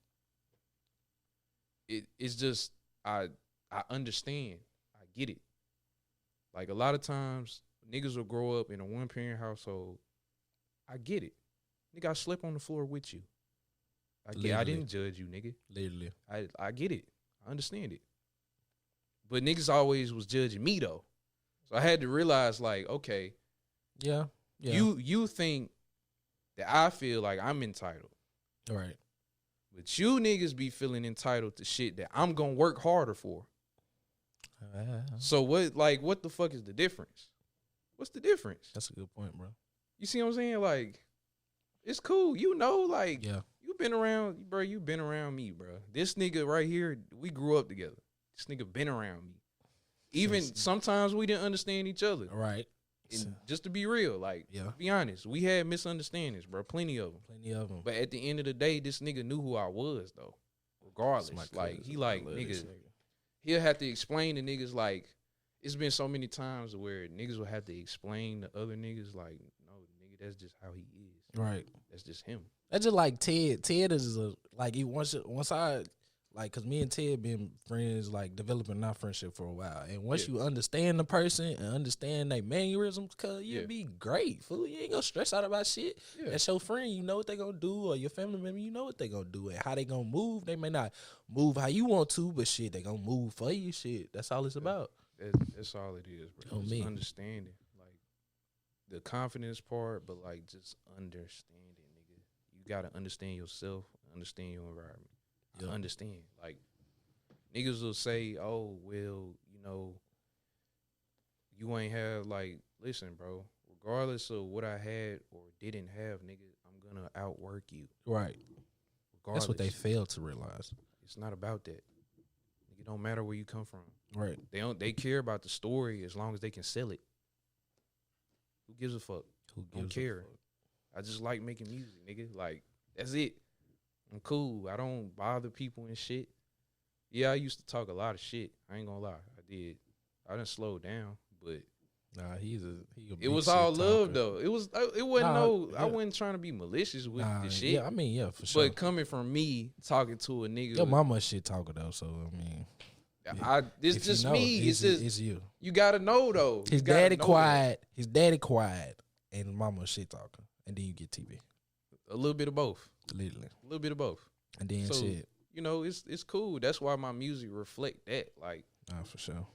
it's just I I understand. I get it. Like a lot of times, niggas will grow up in a 1-parent household. I get it. Nigga, I slept on the floor with you. I Literally. didn't judge you, nigga. Literally. I get it. I understand it. But niggas always was judging me though. So I had to realize, like, okay, Yeah. you think that I feel like I'm entitled. Right. But you niggas be feeling entitled to shit that I'm gonna work harder for. So what the fuck is the difference? What's the difference? That's a good point, bro. You see what I'm saying? Like, it's cool. You know, like, Yeah. you been around, bro. You been around me, bro. This nigga right here, we grew up together. This nigga been around me. Even sometimes we didn't understand each other. Right. And just to be real, like, Yeah. be honest, we had misunderstandings, bro. Plenty of them. But at the end of the day, this nigga knew who I was, though. Regardless. Like, he like, nigga, he'll have to explain to niggas, like, it's been so many times where niggas will have to explain to other niggas, like, no, nigga, that's just how he is. Right. That's just him. That's just like Ted. Ted is like, once I, like, cause me and Ted been friends, like developing our friendship for a while. And once you understand the person and understand their mannerisms, cause you'll be great, fool. You ain't gonna stress out about shit. Yeah. That's your friend, you know what they gonna do, or your family member, you know what they gonna do, and how they gonna move. They may not move how you want to, but shit, they gonna move for you. Shit, that's all it's about. That's all it is, bro. On Just me. understanding, like, the confidence part, but like just understanding, nigga. You gotta understand yourself, understand your environment. Yeah. I understand. Like, niggas will say, oh, well, you know, you ain't have, like, listen, bro, regardless of what I had or didn't have, nigga, I'm gonna outwork you. Right. Regardless. That's what they fail to realize. It's not about that. It don't matter where you come from. Right. They care about the story as long as they can sell it. Who gives a fuck? Don't care. I just like making music, nigga. Like, that's it. I'm cool. I don't bother people and shit. Yeah, I used to talk a lot of shit. I ain't gonna lie. I did. I didn't slow down, but Nah, it was all love though. It wasn't I wasn't trying to be malicious with the shit. Yeah, I mean, yeah, for sure. But coming from me talking to a nigga, Your mama shit talker though, so I mean, this if just you know, me. It's you. You gotta know though. His daddy quiet. His daddy quiet, and mama shit talker, and then you get TV. A little bit of both. Literally, a little bit of both. And then so, shit. You know, it's cool. That's why my music reflect that. Like, for sure.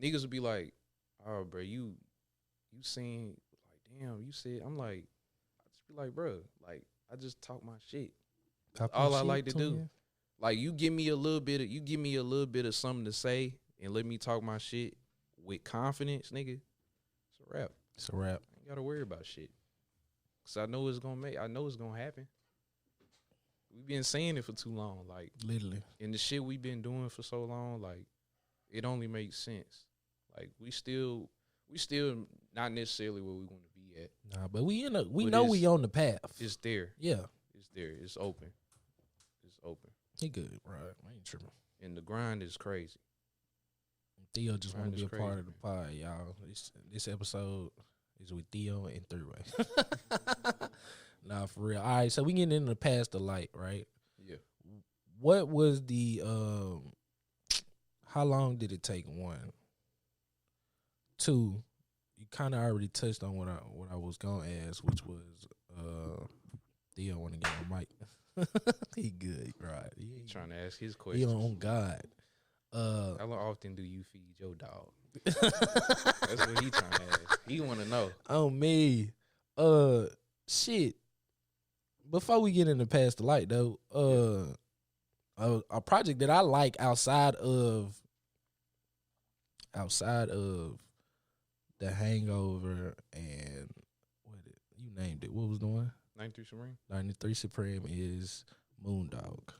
Niggas will be like, oh, bro, you sing, like, damn, you said. I'm like, I just be like, bro, like, I just talk my shit. All I like to do. Like, you give me a little bit of something to say and let me talk my shit with confidence, nigga. It's a wrap. It's a wrap. I ain't gotta worry about shit. Cause I know it's gonna happen. We've been saying it for too long, like, literally. And the shit we've been doing for so long, like, it only makes sense. Like, we still not necessarily where we want to be at. Nah, but we know we on the path. It's there. Yeah. It's there. It's open. It's open. He good, right? I ain't tripping. And the grind is crazy. Theo just want to be a part of the pod, y'all. This episode is with Theo and Threeway. Nah, for real. All right, so we getting into the past the light, right? Yeah. What was the how long did it take? 1, 2, you kind of already touched on what I was gonna ask, which was Theo want to get on mic. He good, right? He trying to ask his question. He on God. How often do you feed your dog? That's what he trying to ask. He want to know. Oh me, shit. Before we get into past the light though, a project that I like outside of The Hangover and you named it. What was the one? 93 Supreme. 93 Supreme is Moondog.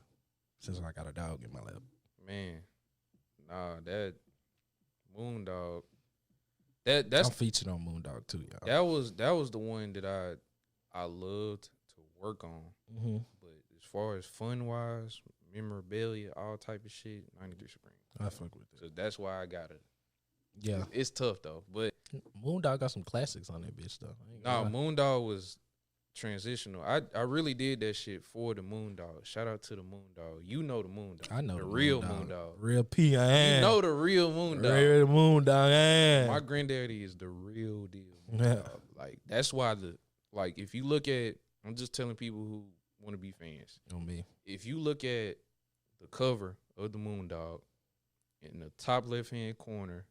Since I got a dog in my lap. Man, nah, that Moondog. That's I'm featured on Moondog too, y'all. That was the one that I loved to work on. Mm-hmm. But as far as fun wise, memorabilia, all type of shit, 93 Supreme. I fuck with it. So that's why I got it. Yeah, it's tough though. But Moondog got some classics on that bitch though. No, Moondog was transitional. I really did that shit for the Moondog. Shout out to the Moondog. You know the Moondog. I know the real Moondog. Real P. I am. You know the real Moondog. Real Moondog. I am. My granddaddy is the real deal. Yeah. Like that's why if you look at, I'm just telling people who want to be fans. On me. If you look at the cover of the Moondog, in the top left hand corner,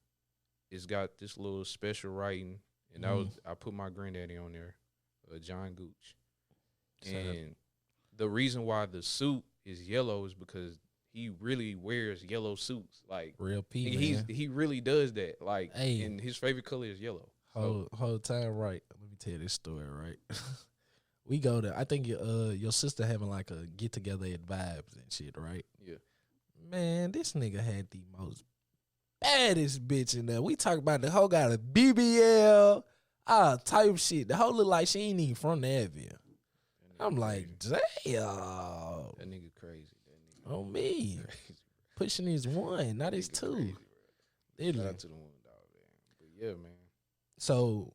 it's got this little special writing, and I put my granddaddy on there, John Gooch. And the reason why the suit is yellow is because he really wears yellow suits. Like real P. He really does that. Like, hey, and his favorite color is yellow. Whole time, right? Let me tell you this story, right? We go there. I think your sister having like a get together at Vibes and shit, right? Yeah. Man, this nigga had the most baddest bitch in there. We talk about the whole got a BBL, type shit. The whole look like she ain't even from Nashville. I'm like, damn. That nigga crazy. On me. Crazy, pushing his one, not his two. Shout out to the one dog, man. But yeah, man. So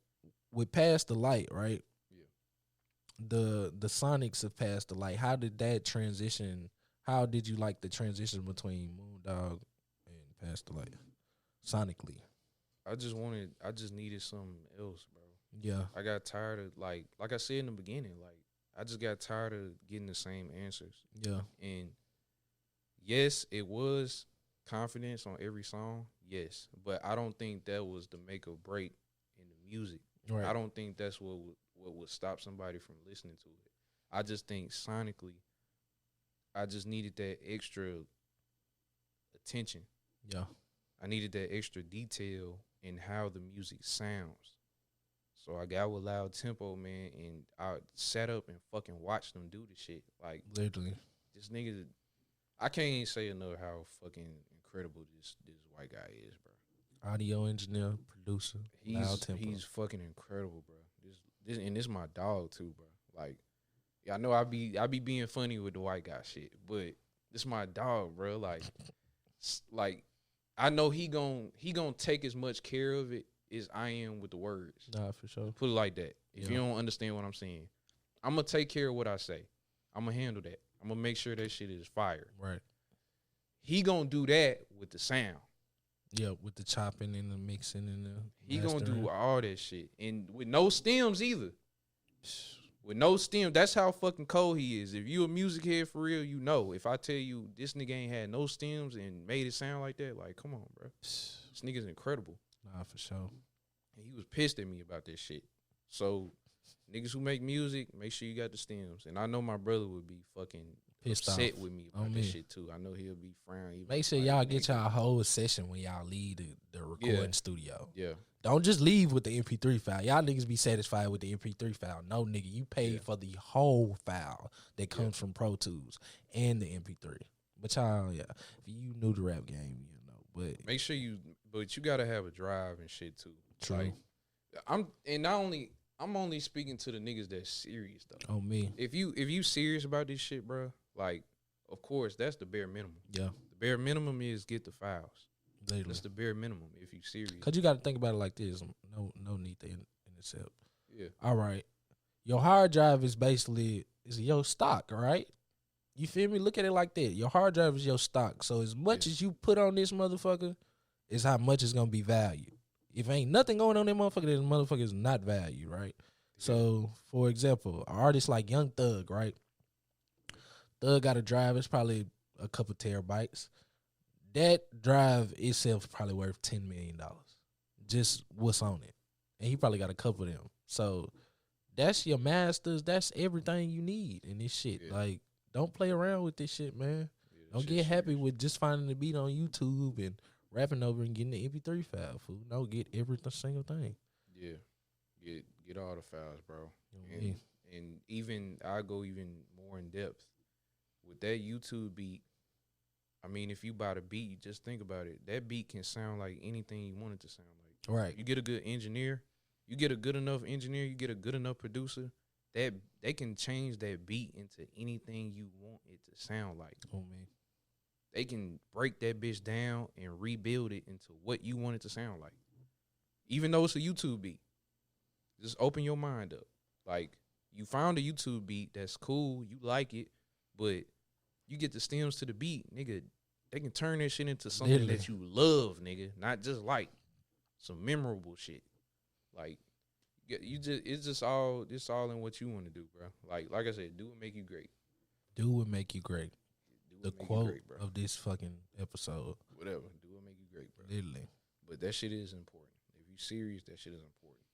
with Past the Light, right? Yeah. The Sonics have Passed the Light. How did that transition? How did you like the transition between Moondog and Past the Light, sonically? I just needed something else, bro. Yeah. I got tired of like I said in the beginning, like I just got tired of getting the same answers. Yeah. And yes, it was confidence on every song, yes, but I don't think that was the make or break in the music. Right. I don't think that's what would stop somebody from listening to it. I just think sonically, I just needed that extra attention. Yeah. I needed that extra detail in how the music sounds. So I got with loud tempo, man, and I sat up and fucking watched them do the shit. Like, literally, this nigga, I can't even say enough how fucking incredible this white guy is, bro. Audio engineer, producer, loud tempo. He's fucking incredible, bro. This my dog too, bro. Like, yeah, I know I be being funny with the white guy shit, but this my dog, bro. Like I know he gon' take as much care of it as I am with the words. Nah, for sure. Put it like that. If you don't understand what I'm saying, I'm gonna take care of what I say. I'm gonna handle that. I'm gonna make sure that shit is fire. Right. He gonna do that with the sound. Yeah, with the chopping and the mixing and the He mastering. gonna do all that shit. And with no stems either. With no stems, that's how fucking cold he is. If you a music head for real, you know. If I tell you this nigga ain't had no stems and made it sound like that, like, come on, bro. This nigga's incredible. Nah, for sure. And he was pissed at me about this shit. So, niggas who make music, make sure you got the stems. And I know my brother would be fucking Pissed upset off with me about this shit too. I know he'll be frowning. Make sure y'all get y'all whole session when y'all leave the recording studio. Yeah. Don't just leave with the MP3 file. Y'all niggas be satisfied with the MP3 file. No, nigga, you paid for the whole file that comes from Pro Tools and the MP3. But y'all, if you new to rap game, you know. But make sure but you gotta have a drive and shit too. True. Like, I'm only speaking to the niggas that's serious though. On me. If you serious about this shit, bro, like, of course, that's the bare minimum. Yeah. The bare minimum is get the files. Literally. That's the bare minimum if you serious. Cause you got to think about it like this. No need to intercept. Yeah. All right. Your hard drive is basically your stock, right? You feel me? Look at it like that. Your hard drive is your stock. So as much as you put on this motherfucker, is how much it's gonna be valued. If ain't nothing going on in that motherfucker, then the motherfucker is not valued, right? Yeah. So, for example, an artist like Young Thug, right? Thug got a drive. It's probably a couple terabytes. That drive itself is probably worth $10 million. Just what's on it. And he probably got a couple of them. So that's your masters. That's everything you need in this shit. Yeah. Like, don't play around with this shit, man. Yeah, don't get happy with just finding the beat on YouTube and rapping over and getting the MP3 file, fool. No, get every single thing. Yeah. Get all the files, bro. And even I go even more in depth. With that YouTube beat, I mean, if you buy the beat, just think about it. That beat can sound like anything you want it to sound like. Right. You get a good engineer, you get a good enough engineer, you get a good enough producer, that they can change that beat into anything you want it to sound like. Oh, man. They can break that bitch down and rebuild it into what you want it to sound like. Even though it's a YouTube beat. Just open your mind up. Like, You found a YouTube beat that's cool, you like it, but you get the stems to the beat, nigga. They can turn that shit into something Literally. that you love, nigga, not just like some memorable shit. Like it's all in what you want to do, bro. Like I said, do what make you great. Do what make you great. Do The what make quote you great, bro. of this fucking episode. Whatever, do what make you great, bro. Literally. But that shit is important. If you serious, that shit is important.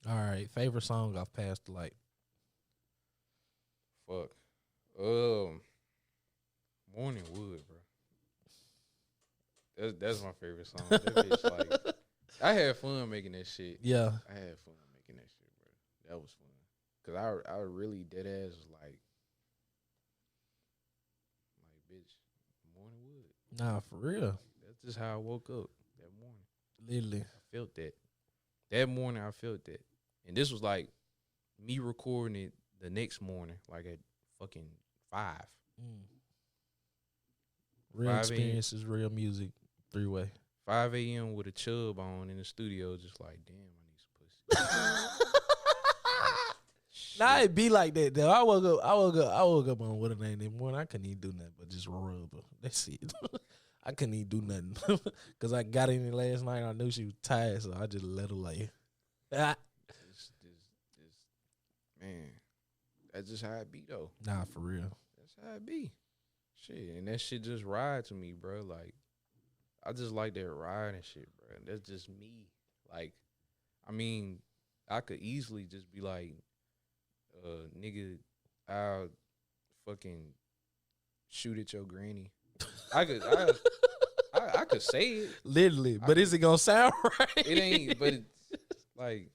All right, favorite song off Past the Light. Fuck. Morning Wood, bro. That's my favorite song. That bitch, like, I had fun making that shit. Yeah. I had fun making that shit, bro. That was fun. Cause I really dead ass was like, bitch, Morning Wood. Nah, for real. That's just how I woke up that morning. Literally. I felt that. That morning I felt that. And this was like me recording it the next morning, like at fucking 5. Real 5 a.m. experiences, real music, Threeway. 5 a.m. with a chub on in the studio, just like, damn, I need some pussy. Nah, it be like that though. I woke up on what a name that morning. I couldn't even do nothing but just rub her. That's it. I couldn't even do nothing. Cause I got in it last night. I knew she was tired, so I just let her lay. This, man, that's just how it be though. Nah, for real. That's how it be. Shit, and that shit just ride to me, bro. Like, I just like that ride and shit, bro. That's just me. Like, I mean, I could easily just be like, nigga, I'll fucking shoot at your granny. I could say it. Literally, but is it gonna sound right? It ain't, but it's like,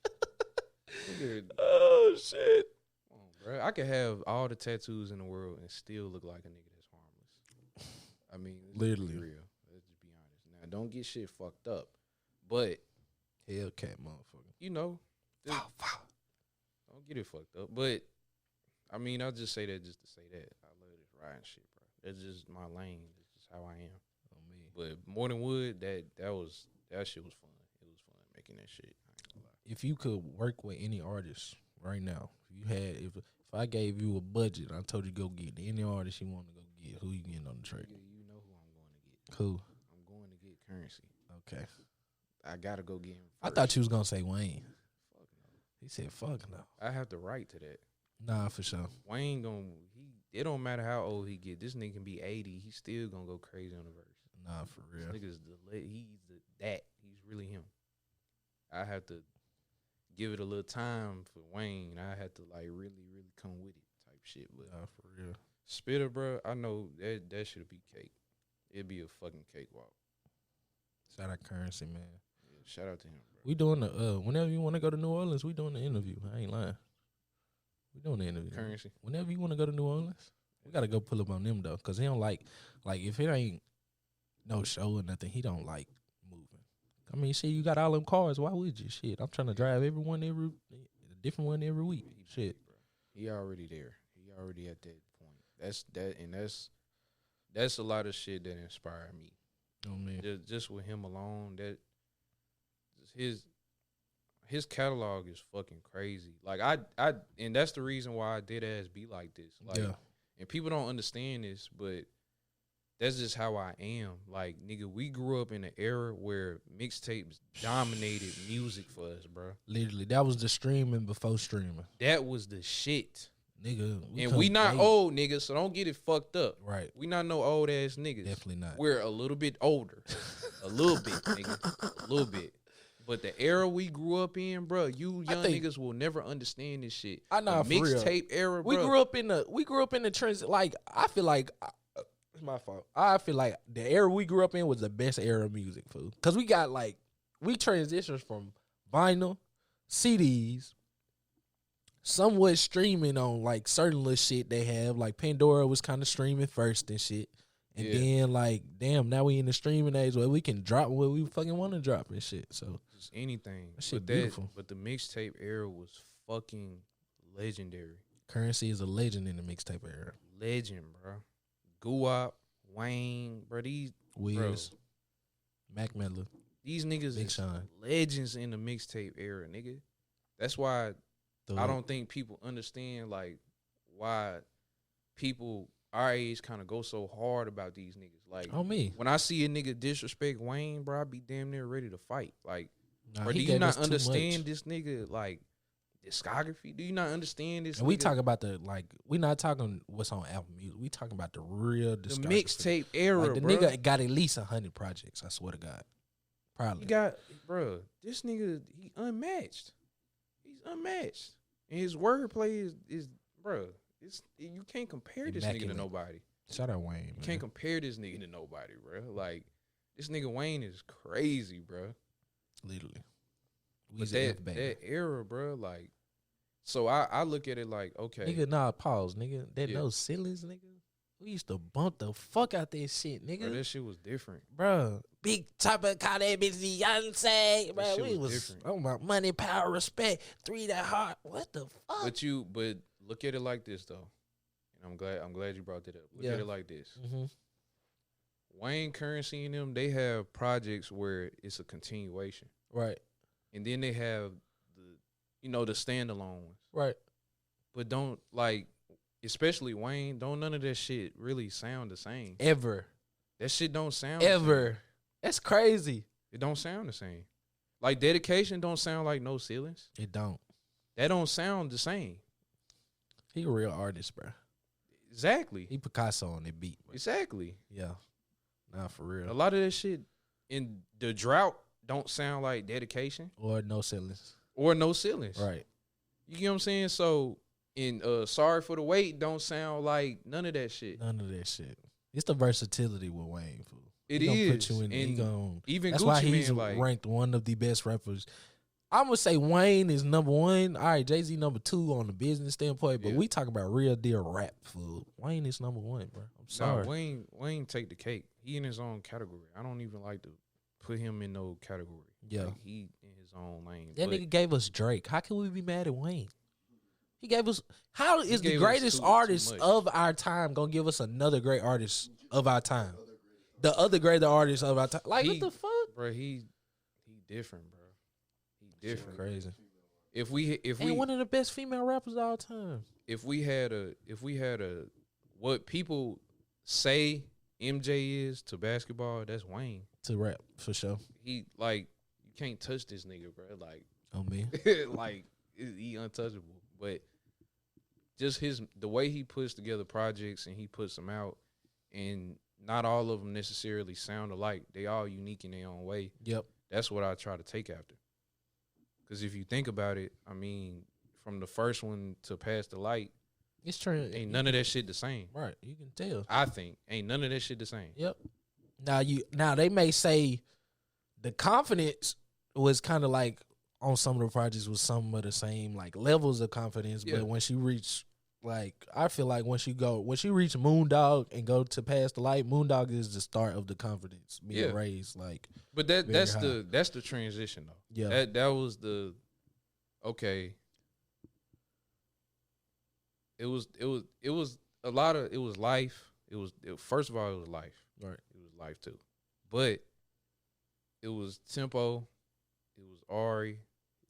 nigga, oh shit. come on, bro. I could have all the tattoos in the world and still look like a nigga that's harmless. I mean, let's just be real. Let's just be honest. Now, don't get shit fucked up, but Hellcat, motherfucker. you know, just don't get it fucked up. But I mean, I'll just say that just to say that. I love this riding shit, bro. That's just my lane. That's just how I am. On me. But Morning Wood, that shit was fun. It was fun making that shit. I ain't gonna lie. If you could work with any artist right now, if I gave you a budget, I told you go get any artist you want to go get, who you getting on the track? Nigga, you know who I'm going to get. Who? I'm going to get Currency. Okay. I gotta go get him I first. thought you was gonna say Wayne. Fuck no. He said, "Fuck no." I have the right to that. Nah, for sure. Wayne it don't matter how old he get. This nigga can be 80. He's still gonna go crazy on the verse. Nah, for real. This nigga's he's really him. I have to give it a little time for Wayne. I had to like really, really come with it type shit. But Nah, for real. Spitter, bro, I know that should be cake. It'd be a fucking cakewalk. Shout out Currency, man. Yeah, shout out to him, bro. We doing the whenever you want to go to New Orleans, we doing the interview. I ain't lying. We doing the interview. Currency. Whenever you want to go to New Orleans, we gotta go pull up on them though, cause he don't like if it ain't no show or nothing, he don't like moving. I mean, shit, you got all them cars. Why would you? Shit, I'm trying to drive a different one every week. Shit, bro. He already there. He already at that point. That's a lot of shit that inspired me. Oh man, Just with him alone, that his catalog is fucking crazy. Like I and that's the reason why I did ass be like this. Like, yeah. and people don't understand this, but that's just how I am. Like, nigga, we grew up in an era where mixtapes dominated music for us, bro. Literally, that was the streaming before streaming. That was the shit. Nigga, We not old niggas, so don't get it fucked up. Right. We not no old ass niggas. Definitely not. We're a little bit older. A little bit, nigga. A little bit. But the era we grew up in, bro, you young niggas will never understand this shit. I know, the for real. mixtape era, bro. We grew up in the trends. Like, I feel like it's my fault. I feel like the era we grew up in was the best era of music, fool. Cause we got we transitioned from vinyl, CDs, somewhat streaming on like certain little shit they have. Like Pandora was kind of streaming first and shit. And then damn, now we in the streaming age where we can drop what we fucking want to drop and shit. So just anything. That shit beautiful. But the mixtape era was fucking legendary. Currency is a legend in the mixtape era. Legend, bro. Guwap, Wayne, bro. Wiz, Mac Miller. These niggas Big is Sean. legends in the mixtape era, nigga. That's why I don't think people understand like why people our age kind of go so hard about these niggas. Like, on me. when I see a nigga disrespect Wayne, bro, I be damn near ready to fight. Like, Nah, bro, do he you gave us not too much. understand this nigga like discography? Do you not understand this? And we nigga? talk about we not talking what's on album music. We talking about the real The discography. mixtape era, Like, the bro. nigga got at least 100 projects. I swear to God, probably. He got, bro. This nigga, he unmatched. He's unmatched, and his wordplay is, bro. You can't compare this nigga to Immaculate. nobody. Shout out Wayne. You Man. can't compare this nigga to nobody, bro. Like, this nigga Wayne is crazy, bro. Literally. But Weezy F baby. that era, bro, like, so I look at it like, okay, Nigga, nah, pause, nigga. That Yeah. no ceilings, nigga. We used to bump the fuck out that shit, nigga. bro, that shit was different. Bro, big chopper call that bitch Beyonce. Bro, shit we was was different. oh my money, power, respect, 3 that hard. What the fuck? But look at it like this though, and I'm glad you brought that up. Look Yeah. at it like this. Mm-hmm. Wayne Currency and them, they have projects where it's a continuation, Right, and then they have the standalone ones. right. But don't like, especially Wayne, don't none of that shit really sound the same. Ever. That shit don't sound the same. Ever. That's crazy. It don't sound the same. Like, Dedication don't sound like No Ceilings. It don't. That don't sound the same. He a real artist, bro. Exactly. He Picasso on that beat. Bro. Exactly. Yeah. Nah, for A real. lot of that shit in the drought don't sound like Dedication Or no ceilings. or No Ceilings. Right. You get what I'm saying? So in Sorry for the Wait don't sound like none of that shit. None of that shit. It's the versatility with Wayne, fool. It He gonna is. put you in. He And gonna, even that's Gucci why he's Man, like, ranked one of the best rappers. I'm gonna say Wayne is number one. All right, Jay-Z number 2 on the business standpoint, but Yeah. we talking about real deal rap, fool. Wayne is number 1, bro. I'm sorry. nah, Wayne take the cake. He in his own category. I don't even like to put him in no category. Yeah. Like, he in his own lane. That But nigga gave us Drake. How can we be mad at Wayne? He gave us. How is the gave us greatest too artist much. of our time gonna give us another great artist of our time? The other greater artist of our time. Like, what He- the fuck? bro, he different, bro. He different. Crazy. If we And one of the best female rappers of all time. if we had a what people say MJ is to basketball, that's Wayne. To rap, for sure. He, like, you can't touch this nigga, bro. Like, On me. like, he untouchable. But just the way he puts together projects and he puts them out, and not all of them necessarily sound alike. They all unique in their own way. Yep. That's what I try to take after. Because if you think about it, I mean, from the first one to Pass the Light, It's true. ain't none of that shit the same. Right. You can tell. I think ain't none of that shit the same. Yep. Now they may say the confidence was kind of like on some of the projects was some of the same like levels of confidence, Yeah. but when she reached like I feel like when she reach Moondog and go to Pass the Light, Moondog is the start of the confidence being Yeah. raised. Like, But Very that's high. that's the transition though. yeah, That was the okay. It was a lot of, it was life. First of all, it was life. right. It was life too. But it was Tempo, it was Ari,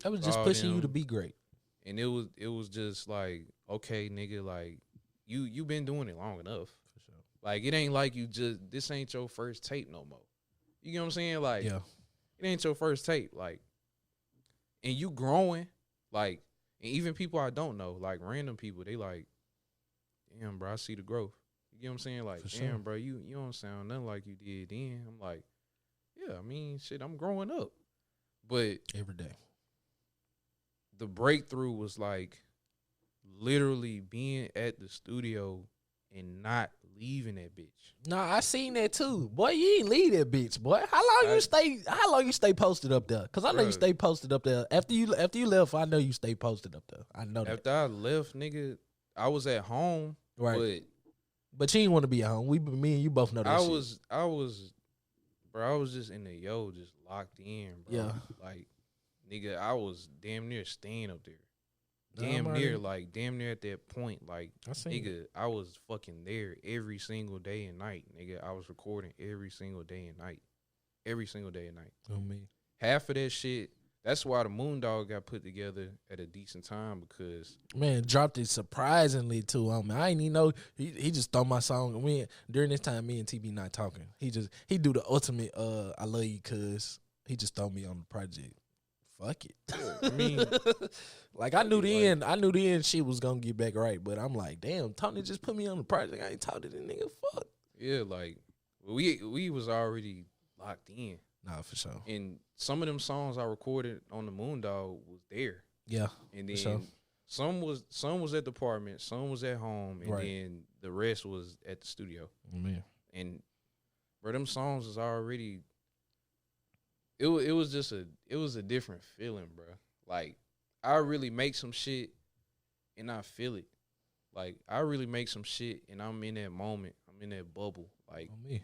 That was just all pushing you them. to be great. and it was just like, okay, nigga, like you been doing it long enough. For sure. Like, it ain't like this ain't your first tape no more. You get what I'm saying? Like, Yeah. it ain't your first tape. Like, and you growing, like, and even people I don't know, like random people, they like, damn, bro, I see the growth. You get what I'm saying? Like, For damn, sure. bro, you don't sound nothing like you did then. I'm like, yeah, I mean, shit, I'm growing up. But Every day. the breakthrough was like literally being at the studio and not leaving that bitch. Nah, I seen that too. Boy, you ain't leave that bitch, boy. How long you stay posted up there? Cause I know you Bruh. stay posted up there. After you left, I know you stay posted up there. I know that. After I left, nigga, I was at home, Right. But you didn't want to be at home. Me and you both know but that I shit. was just in the just locked in, bro. Yeah. Like, nigga, I was damn near staying up there. Nah, Damn I'm near, already- like, damn near at that point. Like, I seen it. nigga, I was fucking there every single day and night, nigga. I was recording every single day and night. Every single day and night. On me. Half of that shit, that's why the Moondog got put together at a decent time because Man, dropped it surprisingly too on me. I didn't even know he just throw my song. During this time, me and TB not talking. He do the ultimate I love you cuz he just throw me on the project. Fuck it. I mean, like I knew then shit was gonna get back right, but I'm like, damn, Tony just put me on the project. I ain't talked to this nigga. Fuck. yeah, like we was already locked in. Nah, for sure. And some of them songs I recorded on the Moondog was there. Yeah. And then sure. some was at the apartment, some was at home, and then the rest was at the studio. Man. And bro, them songs was already it was a different feeling, bro. Like I really make some shit and I feel it. Like I really make some shit and I'm in that moment. I'm in that bubble. Like On me.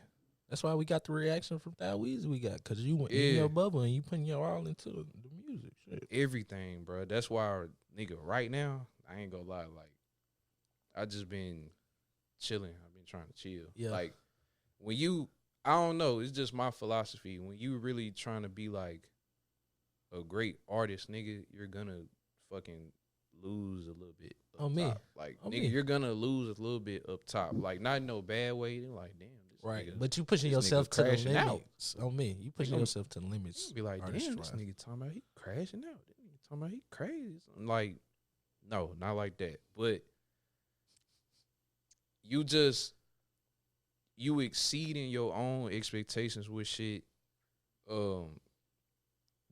That's why we got the reaction from Thou Weezy we got, because you went in your bubble and you putting your all into the music. Shit. everything, bro. That's why, nigga, right now, I ain't gonna lie. Like, I just been chilling. I've been trying to chill. Yeah. Like, when you, I don't know, it's just my philosophy. When you really trying to be like a great artist, nigga, you're gonna fucking lose a little bit. On me. Like, On nigga, me. you're gonna lose a little bit up top. Like, not in no bad way. They're like, damn. Right, Nigga, but you pushing this yourself nigga to the crashing out. limits. On me, you pushing Nigga, yourself to the limits. be like, damn, this nigga talking about he crashing out. This nigga talking about he crazy. I'm like, no, not like that. But you exceeding your own expectations with shit.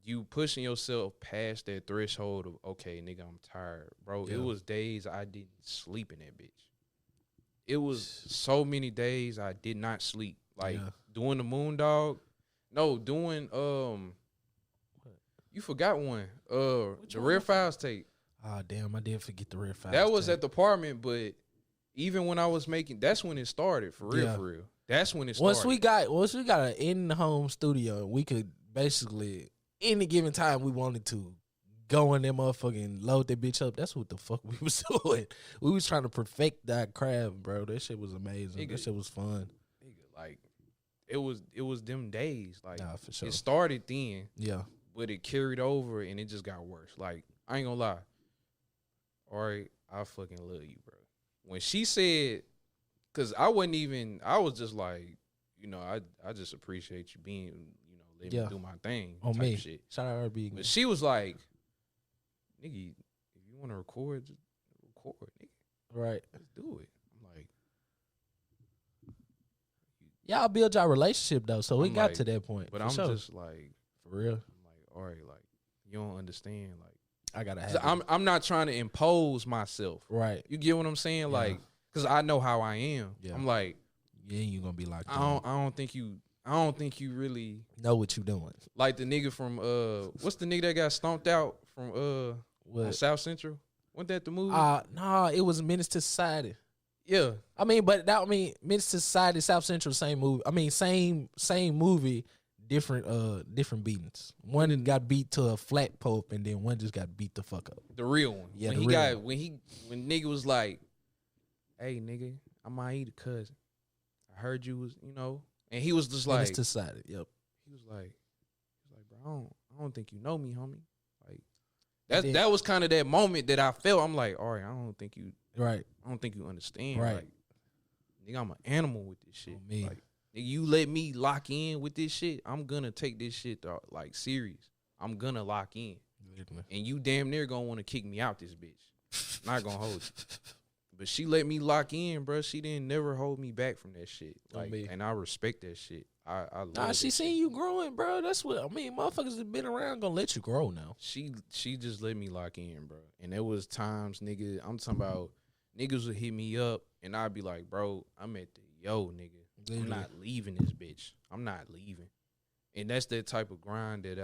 You pushing yourself past that threshold of, okay, nigga, I'm tired. Bro, Yeah. it was days I didn't sleep in that bitch. It was so many days I did not sleep. Like doing the Moondog. No, doing you forgot one. The Rare Files tape. Ah, damn, I did forget the Rare Files. That was tape. at the apartment, but even when I was making, that's when it started for real, for real. That's when it started. Once we got an in-home studio, we could basically any given time we wanted to go in there motherfucking load that bitch up. That's what the fuck we was doing. We was trying to perfect that craft, bro. That shit was amazing. Nigga, that shit was fun. Nigga, like it was them days. Like Nah, for sure. it started then, Yeah. but it carried over and it just got worse. Like I ain't gonna lie. All right, I fucking love you, bro. When she said, cause I was just like, you know, I just appreciate you being, you know, letting me do my thing. On type me. shit. Shout out RB. But she was like, nigga, if you want to record, just record, nigga. Right. Let's do it. I'm like, Y'all build y'all relationship though, so we I'm got like, to that point. but for I'm sure. just like, for real. I'm like, all right, like you don't understand, like I gotta have. 'cause I'm not trying to impose myself. right. You get what I'm saying? Like, cause I know how I am. Yeah. I'm like, Yeah, you gonna be like, I don't think you really know what you doing. like the nigga from what's the nigga that got stomped out from on What? South Central? Wasn't that the movie? Nah, it was Menace to Society. Yeah. I mean, Menace to Society, South Central, same movie. I mean, same movie, different beatings. One got beat to a flat pope, and then one just got beat the fuck up. The real one. Yeah, when the he real got when nigga was like, "Hey nigga, I might eat a cousin. I heard you was, you know," and he was just like, Menace to Society. Yep. he was like, bro, I don't think you know me, homie. Like Then- that was kind of that moment that I felt. I'm like, all right, I don't think you understand. Right. Like, nigga, I'm an animal with this shit. Me. Like, nigga, you let me lock in with this shit, I'm gonna take this shit like serious. I'm gonna lock in. And you damn near gonna want to kick me out this bitch. Not gonna hold you. But she let me lock in, bro. She didn't never hold me back from that shit. Like, and I respect that shit. I love Nah, she that seen shit. you growing, bro. That's what I mean. Motherfuckers that been around gonna let you grow now. She just let me lock in, bro. And there was times, nigga, I'm talking about niggas would hit me up and I'd be like, bro, I'm at the nigga. Literally. I'm not leaving this bitch. I'm not leaving. And that's that type of grind that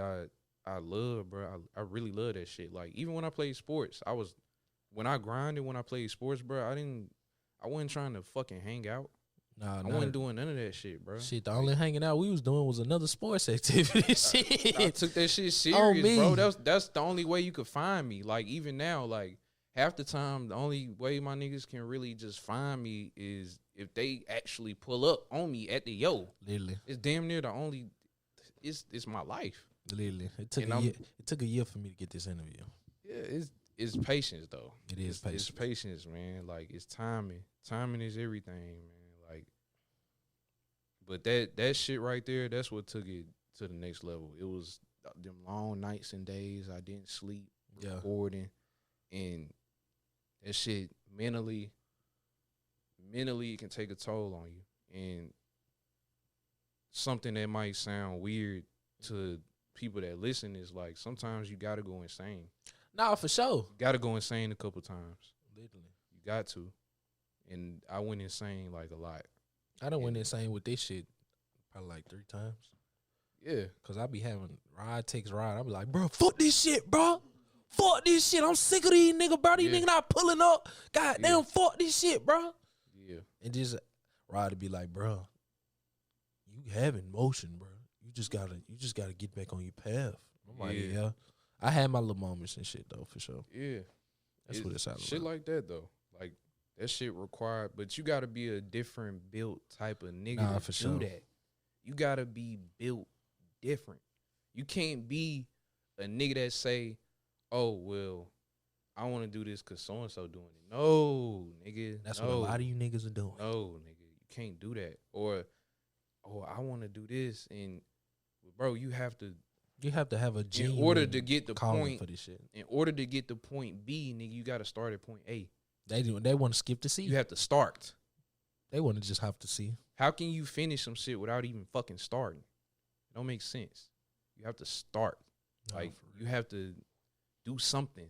I love, bro. I really love that shit. Like, even when I played sports, when I grinded, when I played sports, bro, I wasn't trying to fucking hang out. Nah, I wasn't doing none of that shit, bro. Shit, the only hanging out we was doing was another sports activity. Shit. I took that shit On serious, me. bro. That's the only way you could find me. Like, even now, like, half the time, the only way my niggas can really just find me is if they actually pull up on me at the Literally. It's damn near the only. It's my life. Literally, it took And a year. It took a year for me to get this interview. Yeah, it's patience though. It is patience. It's patience, man. Like it's timing. Timing is everything, man. Like, but that shit right there, that's what took it to the next level. It was them long nights and days I didn't sleep, Yeah. recording, and that shit mentally it can take a toll on you. And something that might sound weird to people that listen is like sometimes you gotta go insane. Nah, for sure. You gotta go insane a couple times. Literally, You got to. And I went insane like a lot. I done went insane with this shit probably like 3 times. Yeah. Cause I be having ride takes ride. I be like, bro, fuck this shit, bro. Fuck this shit. I'm sick of these niggas, bro. These niggas not pulling up. God damn, fuck this shit, bro. Yeah. And just ride to be like, bro, you having motion, bro. You just gotta get back on your path. I'm like, yeah. I had my little moments and shit though, for sure. Yeah. That's what it's all about. Shit like that though. Like that shit required, but you gotta be a different built type of nigga to do that. You gotta be built different. You can't be a nigga that say, oh, well, I want to do this because so-and-so doing it. No, nigga. That's what a lot of you niggas are doing. No, nigga. You can't do that. Or, oh, I want to do this. And, bro, you have to have a genuine in order to get the point for this shit. In order to get to point B, nigga, you got to start at point A. They want to skip the C. You have to start. They want to just have to see. How can you finish some shit without even fucking starting? It don't make sense. You have to start. No, like, you have to do something.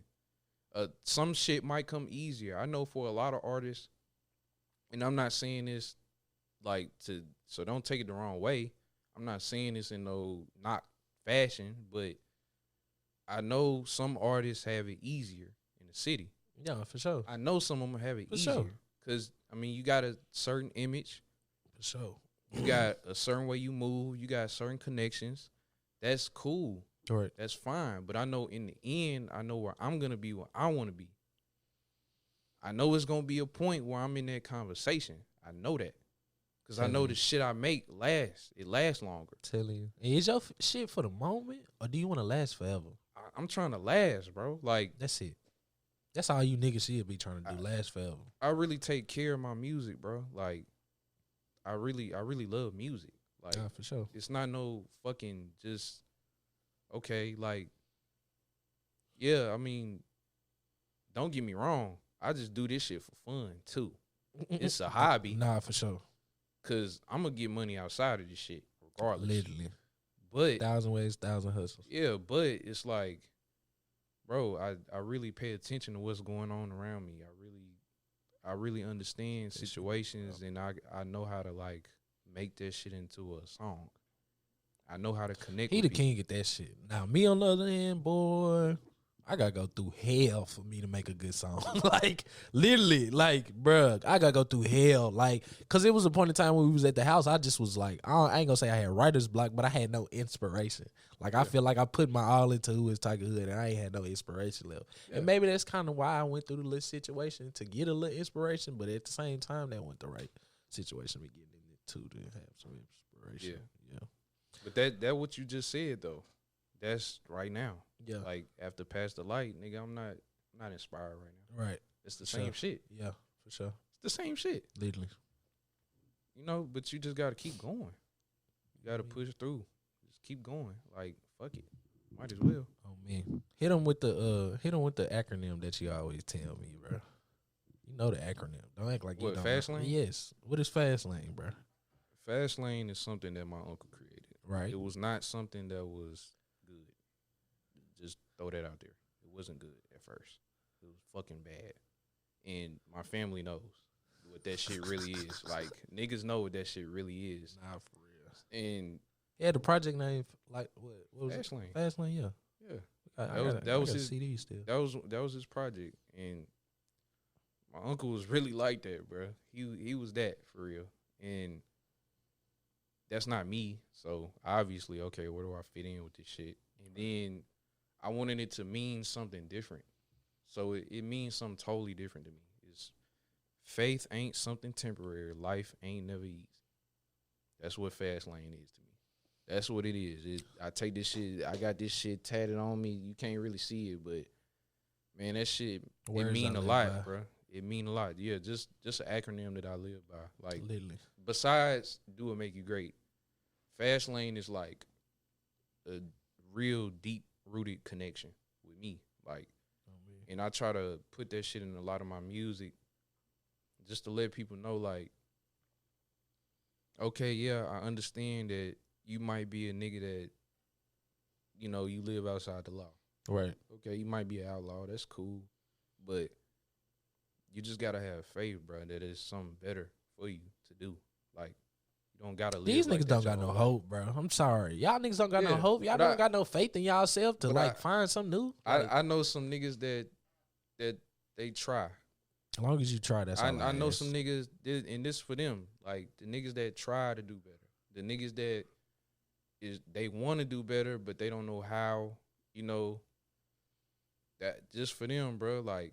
Some shit might come easier. I know for a lot of artists, and I'm not saying this like so don't take it the wrong way. I'm not saying this in no not fashion, but I know some artists have it easier in the city. Yeah, for sure. I know some of them have it for easier. Sure. Cause I mean, you got a certain image. For sure. You got a certain way you move. You got certain connections. That's cool. Right. That's fine. But I know in the end, I know where I'm going to be where I want to be. I know it's going to be a point where I'm in that conversation. I know that. Because I know the shit I make lasts. It lasts longer. Telling you. And is your shit for the moment or do you want to last forever? I'm trying to last, bro. Like, that's it. That's all you niggas should be trying to do, last forever. I really take care of my music, bro. Like, I really love music. Like, for sure. It's not no fucking just, okay, like, yeah, I mean, don't get me wrong. I just do this shit for fun, too. It's a hobby. Nah, for sure. Because I'm going to get money outside of this shit, regardless. Literally. But 1,000 ways, 1,000 hustles. Yeah, but it's like, bro, I really pay attention to what's going on around me. I really understand situations, and I know how to like make that shit into a song. I know how to connect. He with the people. king at that shit. Now me on the other end, boy, I gotta go through hell for me to make a good song. Like literally, like bruh, I gotta go through hell. Like, cause it was a point in time when we was at the house. I just was like, I ain't gonna say I had writer's block, but I had no inspiration. Like I feel like I put my all into Who Is Tiger Hood, and I ain't had no inspiration left. Yeah. And maybe that's kind of why I went through the little situation to get a little inspiration. But at the same time, that wasn't the right situation to get into to have some inspiration. Yeah. But that what you just said though, that's right now. Yeah. Like after Past the Light, nigga, I'm not inspired right now. Right. It's the same shit. Yeah, for sure. It's the same shit. Literally. You know, but you just gotta keep going. You gotta push through. Just keep going. Like, fuck it. Might as well. Oh man. Hit him with the acronym that you always tell me, bro. You know the acronym. Don't act like you don't. Fast Lane? Yes. What is Fast Lane, bro? Fast Lane is something that my uncle created. Right. It was not something that was good. Just throw that out there. It wasn't good at first. It was fucking bad. And my family knows what that shit really is. Like, niggas know what that shit really is. Nah, for real. And yeah, the project name, like, what was Fast it? Lane. Fast Lane, yeah. Yeah. That was his CD still. That was his project. And my uncle was really like that, bro. He was that for real. And that's not me. So obviously, okay, where do I fit in with this shit? And then I wanted it to mean something different. So it means something totally different to me. It's faith ain't something temporary. Life ain't never easy. That's what Fast Lane is to me. That's what it is. I take this shit. I got this shit tatted on me. You can't really see it, but man, that shit Words it mean I a live lot, by. bro. It mean a lot. Yeah, just an acronym that I live by. Like Literally. besides do it make you great, fast lane is like a real deep rooted connection with me. Like, and I try to put that shit in a lot of my music, just to let people know, like, okay, yeah, I understand that you might be a nigga that, you know, you live outside the law. Right. Okay, you might be an outlaw. That's cool. But you just got to have faith, bro, that it's something better for you to do. Like, you don't got to live These like niggas that don't your got no whole hope, bro. I'm sorry. Y'all niggas don't got no Yeah, hope. Y'all but don't got no faith in y'allself to but like I- find something new. life. Like, I know some niggas that they try. as long as you try, that's all I know ask. some niggas, and this for them. Like, the niggas that try to do better. The niggas that they want to do better, but they don't know how, you know, that just for them, bro. Like,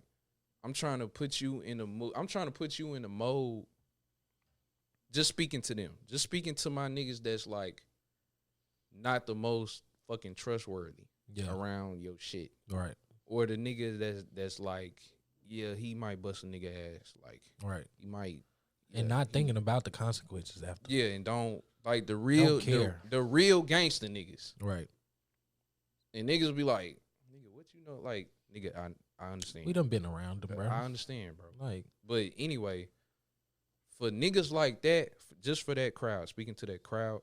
I'm trying to put you in the mood. I'm trying to put you in the mode. Just speaking to them. Just speaking to my niggas that's like not the most fucking trustworthy around your shit. Right. Or the nigga that's like, yeah, he might bust a nigga ass. Like, Right. he might. And yeah, not thinking about the consequences after. Yeah, and don't like the real care. the real gangster niggas. Right. And niggas will be like, nigga, what you know? Like, nigga, I understand. We done been around them, bro. I understand, bro. Like, But anyway, for niggas like that, just for that crowd, speaking to that crowd,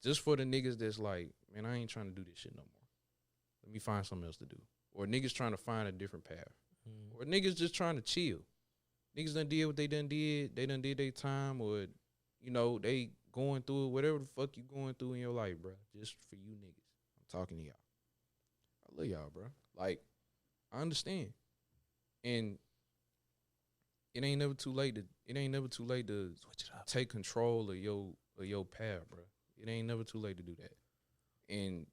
just for the niggas that's like, man, I ain't trying to do this shit no more. Let me find something else to do. Or niggas trying to find a different path. Or niggas just trying to chill. Niggas done did what they done did. They done did their time, or, you know, they going through it, whatever the fuck you going through in your life, bro. Just for you niggas. I'm talking to y'all. I love y'all, bro. Like, I understand. And it ain't never too late to switch it up. take control of your path, bro. It ain't never too late to do that. And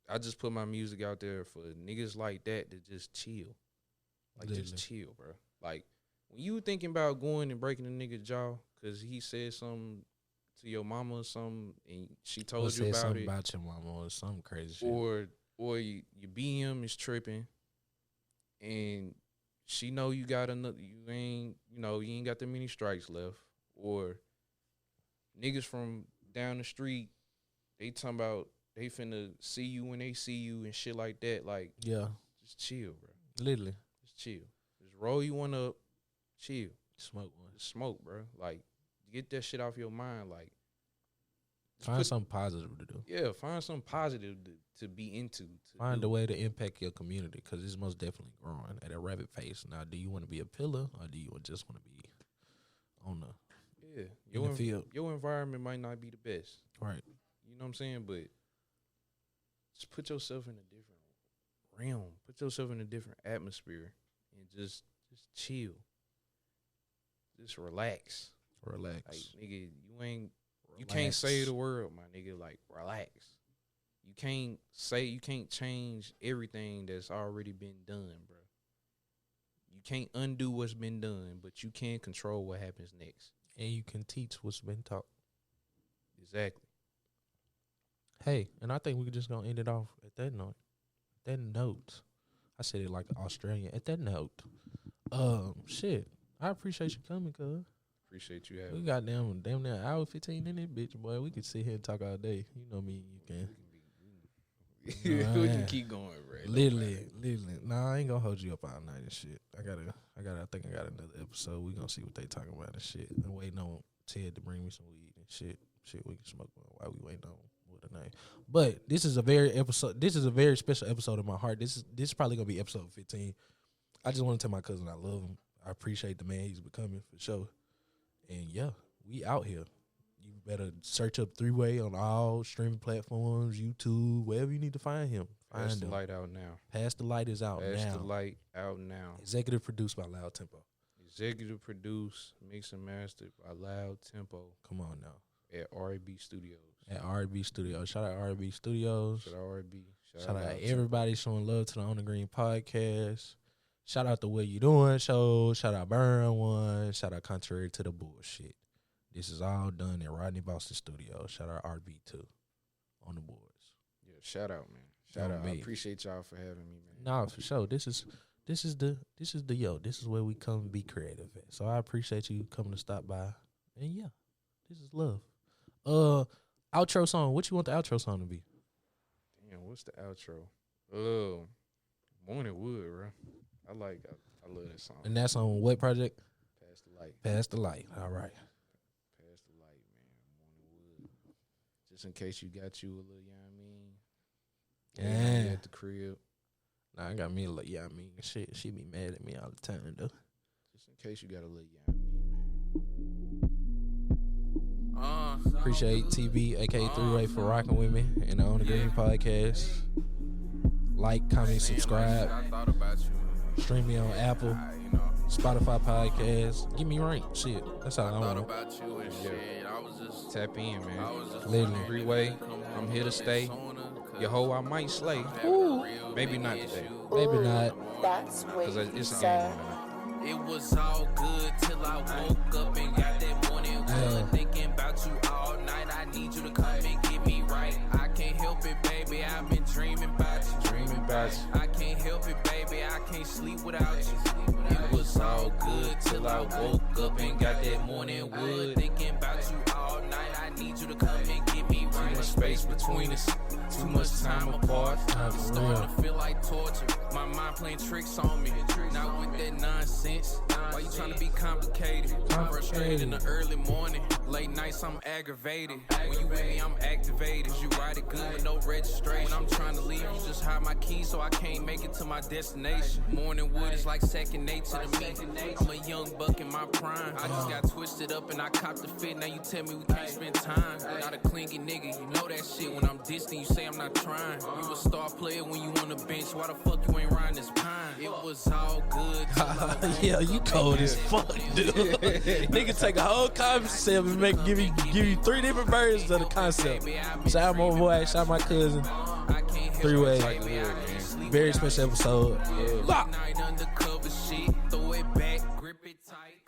I just put my music out there for niggas like that to just chill. Like, Literally. just chill, bro. Like, when you thinking about going and breaking a nigga's jaw because he said something to your mama or something and she told Or you said about something it, about your mama or some crazy shit. or your BM is tripping and she know you got another, you ain't got that many strikes left, or niggas from down the street, they talking about they finna see you when they see you and shit like that. Like, Yeah. just chill, bro. Literally. Just chill. Just roll you one up, chill. Smoke one. Just smoke, bro. Like, get that shit off your mind. Like, Find something positive to do. yeah, find something positive to be into. Find a way to impact your community because it's most definitely growing at a rapid pace. Now, do you want to be a pillar or do you just want to be on the in the field? Your environment might not be the best. Right. You know what I'm saying? But just put yourself in a different realm. Put yourself in a different atmosphere and just chill. Just relax. Relax. Like, nigga, you can't save the world, my nigga. Like, relax. You can't change everything that's already been done, bro. You can't undo what's been done, but you can control what happens next. And you can teach what's been taught. Exactly. Hey, and I think we're just going to end it off at that note. That note. I said it like an Australian. At that note. Shit. I appreciate you coming, cuz. Appreciate you having We me. got damn near an hour 15 in this bitch, boy. We could sit here and talk all day. You know me, you can. We Yeah. can keep going, bro. Literally. Nah, I ain't gonna hold you up all night and shit. I think I got another episode. We gonna see what they talking about and shit. I'm waiting on Ted to bring me some weed and shit. Shit we can smoke while we waiting on what the name. But this is a very special episode in my heart. This is probably gonna be episode 15. I just want to tell my cousin I love him. I appreciate the man he's becoming for sure. And yeah, we out here. You better search up Threeway on all streaming platforms, YouTube, wherever you need to find him. Pass Find the him. light out now. Pass the Light is out Pass now. the light out now. Executive produced by Loud Tempo. Executive produced, mix and mastered by Loud Tempo Come on now. at RB Studios. At RB Studios. Shout out RB Studios. Shout out RB. Shout out Loud everybody showing love to the On the Green podcast. Shout out the What You Doing show. Shout out Burn One. Shout out Contrary to the Bullshit. This is all done at Rodney Boston Studios. Shout out RB too. on the boards. Yeah, shout out, man. Shout On out. I me. appreciate y'all for having me, man. Nah, for sure. This is where we come and be creative at. So I appreciate you coming to stop by. And yeah, this is love. Outro song. What you want the outro song to be? Damn, what's the outro? Morning Wood, bro. I love that song. And that's on what project? Pass the light. Pass the light. All right. Pass the light, man. Morning Wood. Just in case you got you a little, you know what I mean? Yeah. At the crib. Nah, I got me a little, yeah, I mean, shit, she be mad at me all the time, though. Just in case you got a little, you know what I mean, man. Appreciate TV, aka Threeway, for rocking with me in the On the Green podcast. Like, comment, subscribe. I thought about you. Stream me on Apple, Spotify podcast. Give me rank. Shit. That's all I Thought want. about you and shit. I was just Tap in, man. Literally. Freeway, I'm here to stay. Your hoe I might slay. Maybe not today. Maybe not. That's way Cause it's a sir. game on tonight. It was all good till I woke up and got that morning wood. Thinking about you all night. I need you to come and get me right. I can't help it, baby. I've been dreaming about you. Dreaming about you. I can't help it, baby. I can't sleep without you. It was all good till I woke up and got that morning wood. Thinking about you all night. I need you to come and get me right. Too much space between us. Too much time apart. It's starting to feel like torture. My mind playing tricks on me. Not with that nonsense. Why you trying to be complicated? Frustrated in the early morning. Late nights, I'm aggravated. When you with me, I'm activated. You ride it good with no registration. I'm trying to leave, you just hide my keys so I can't make it to my destination. Morning wood is like second nature to me. I'm a young buck in my prime. I just got twisted up and I copped the fit. Now you tell me we can't spend time. Not a clingy nigga, you know that shit. When I'm distant, you say I'm not trying. You a star player when you on the bench. Why the fuck you ain't riding this pine? It was all good. Yeah, you cold as fuck, dude. Nigga take a whole concept and give you 3 different versions of the concept. Shout out my boy, shout out my cousin. Threeway. Very special episode. Night undercover shit, throw it back, grip it tight.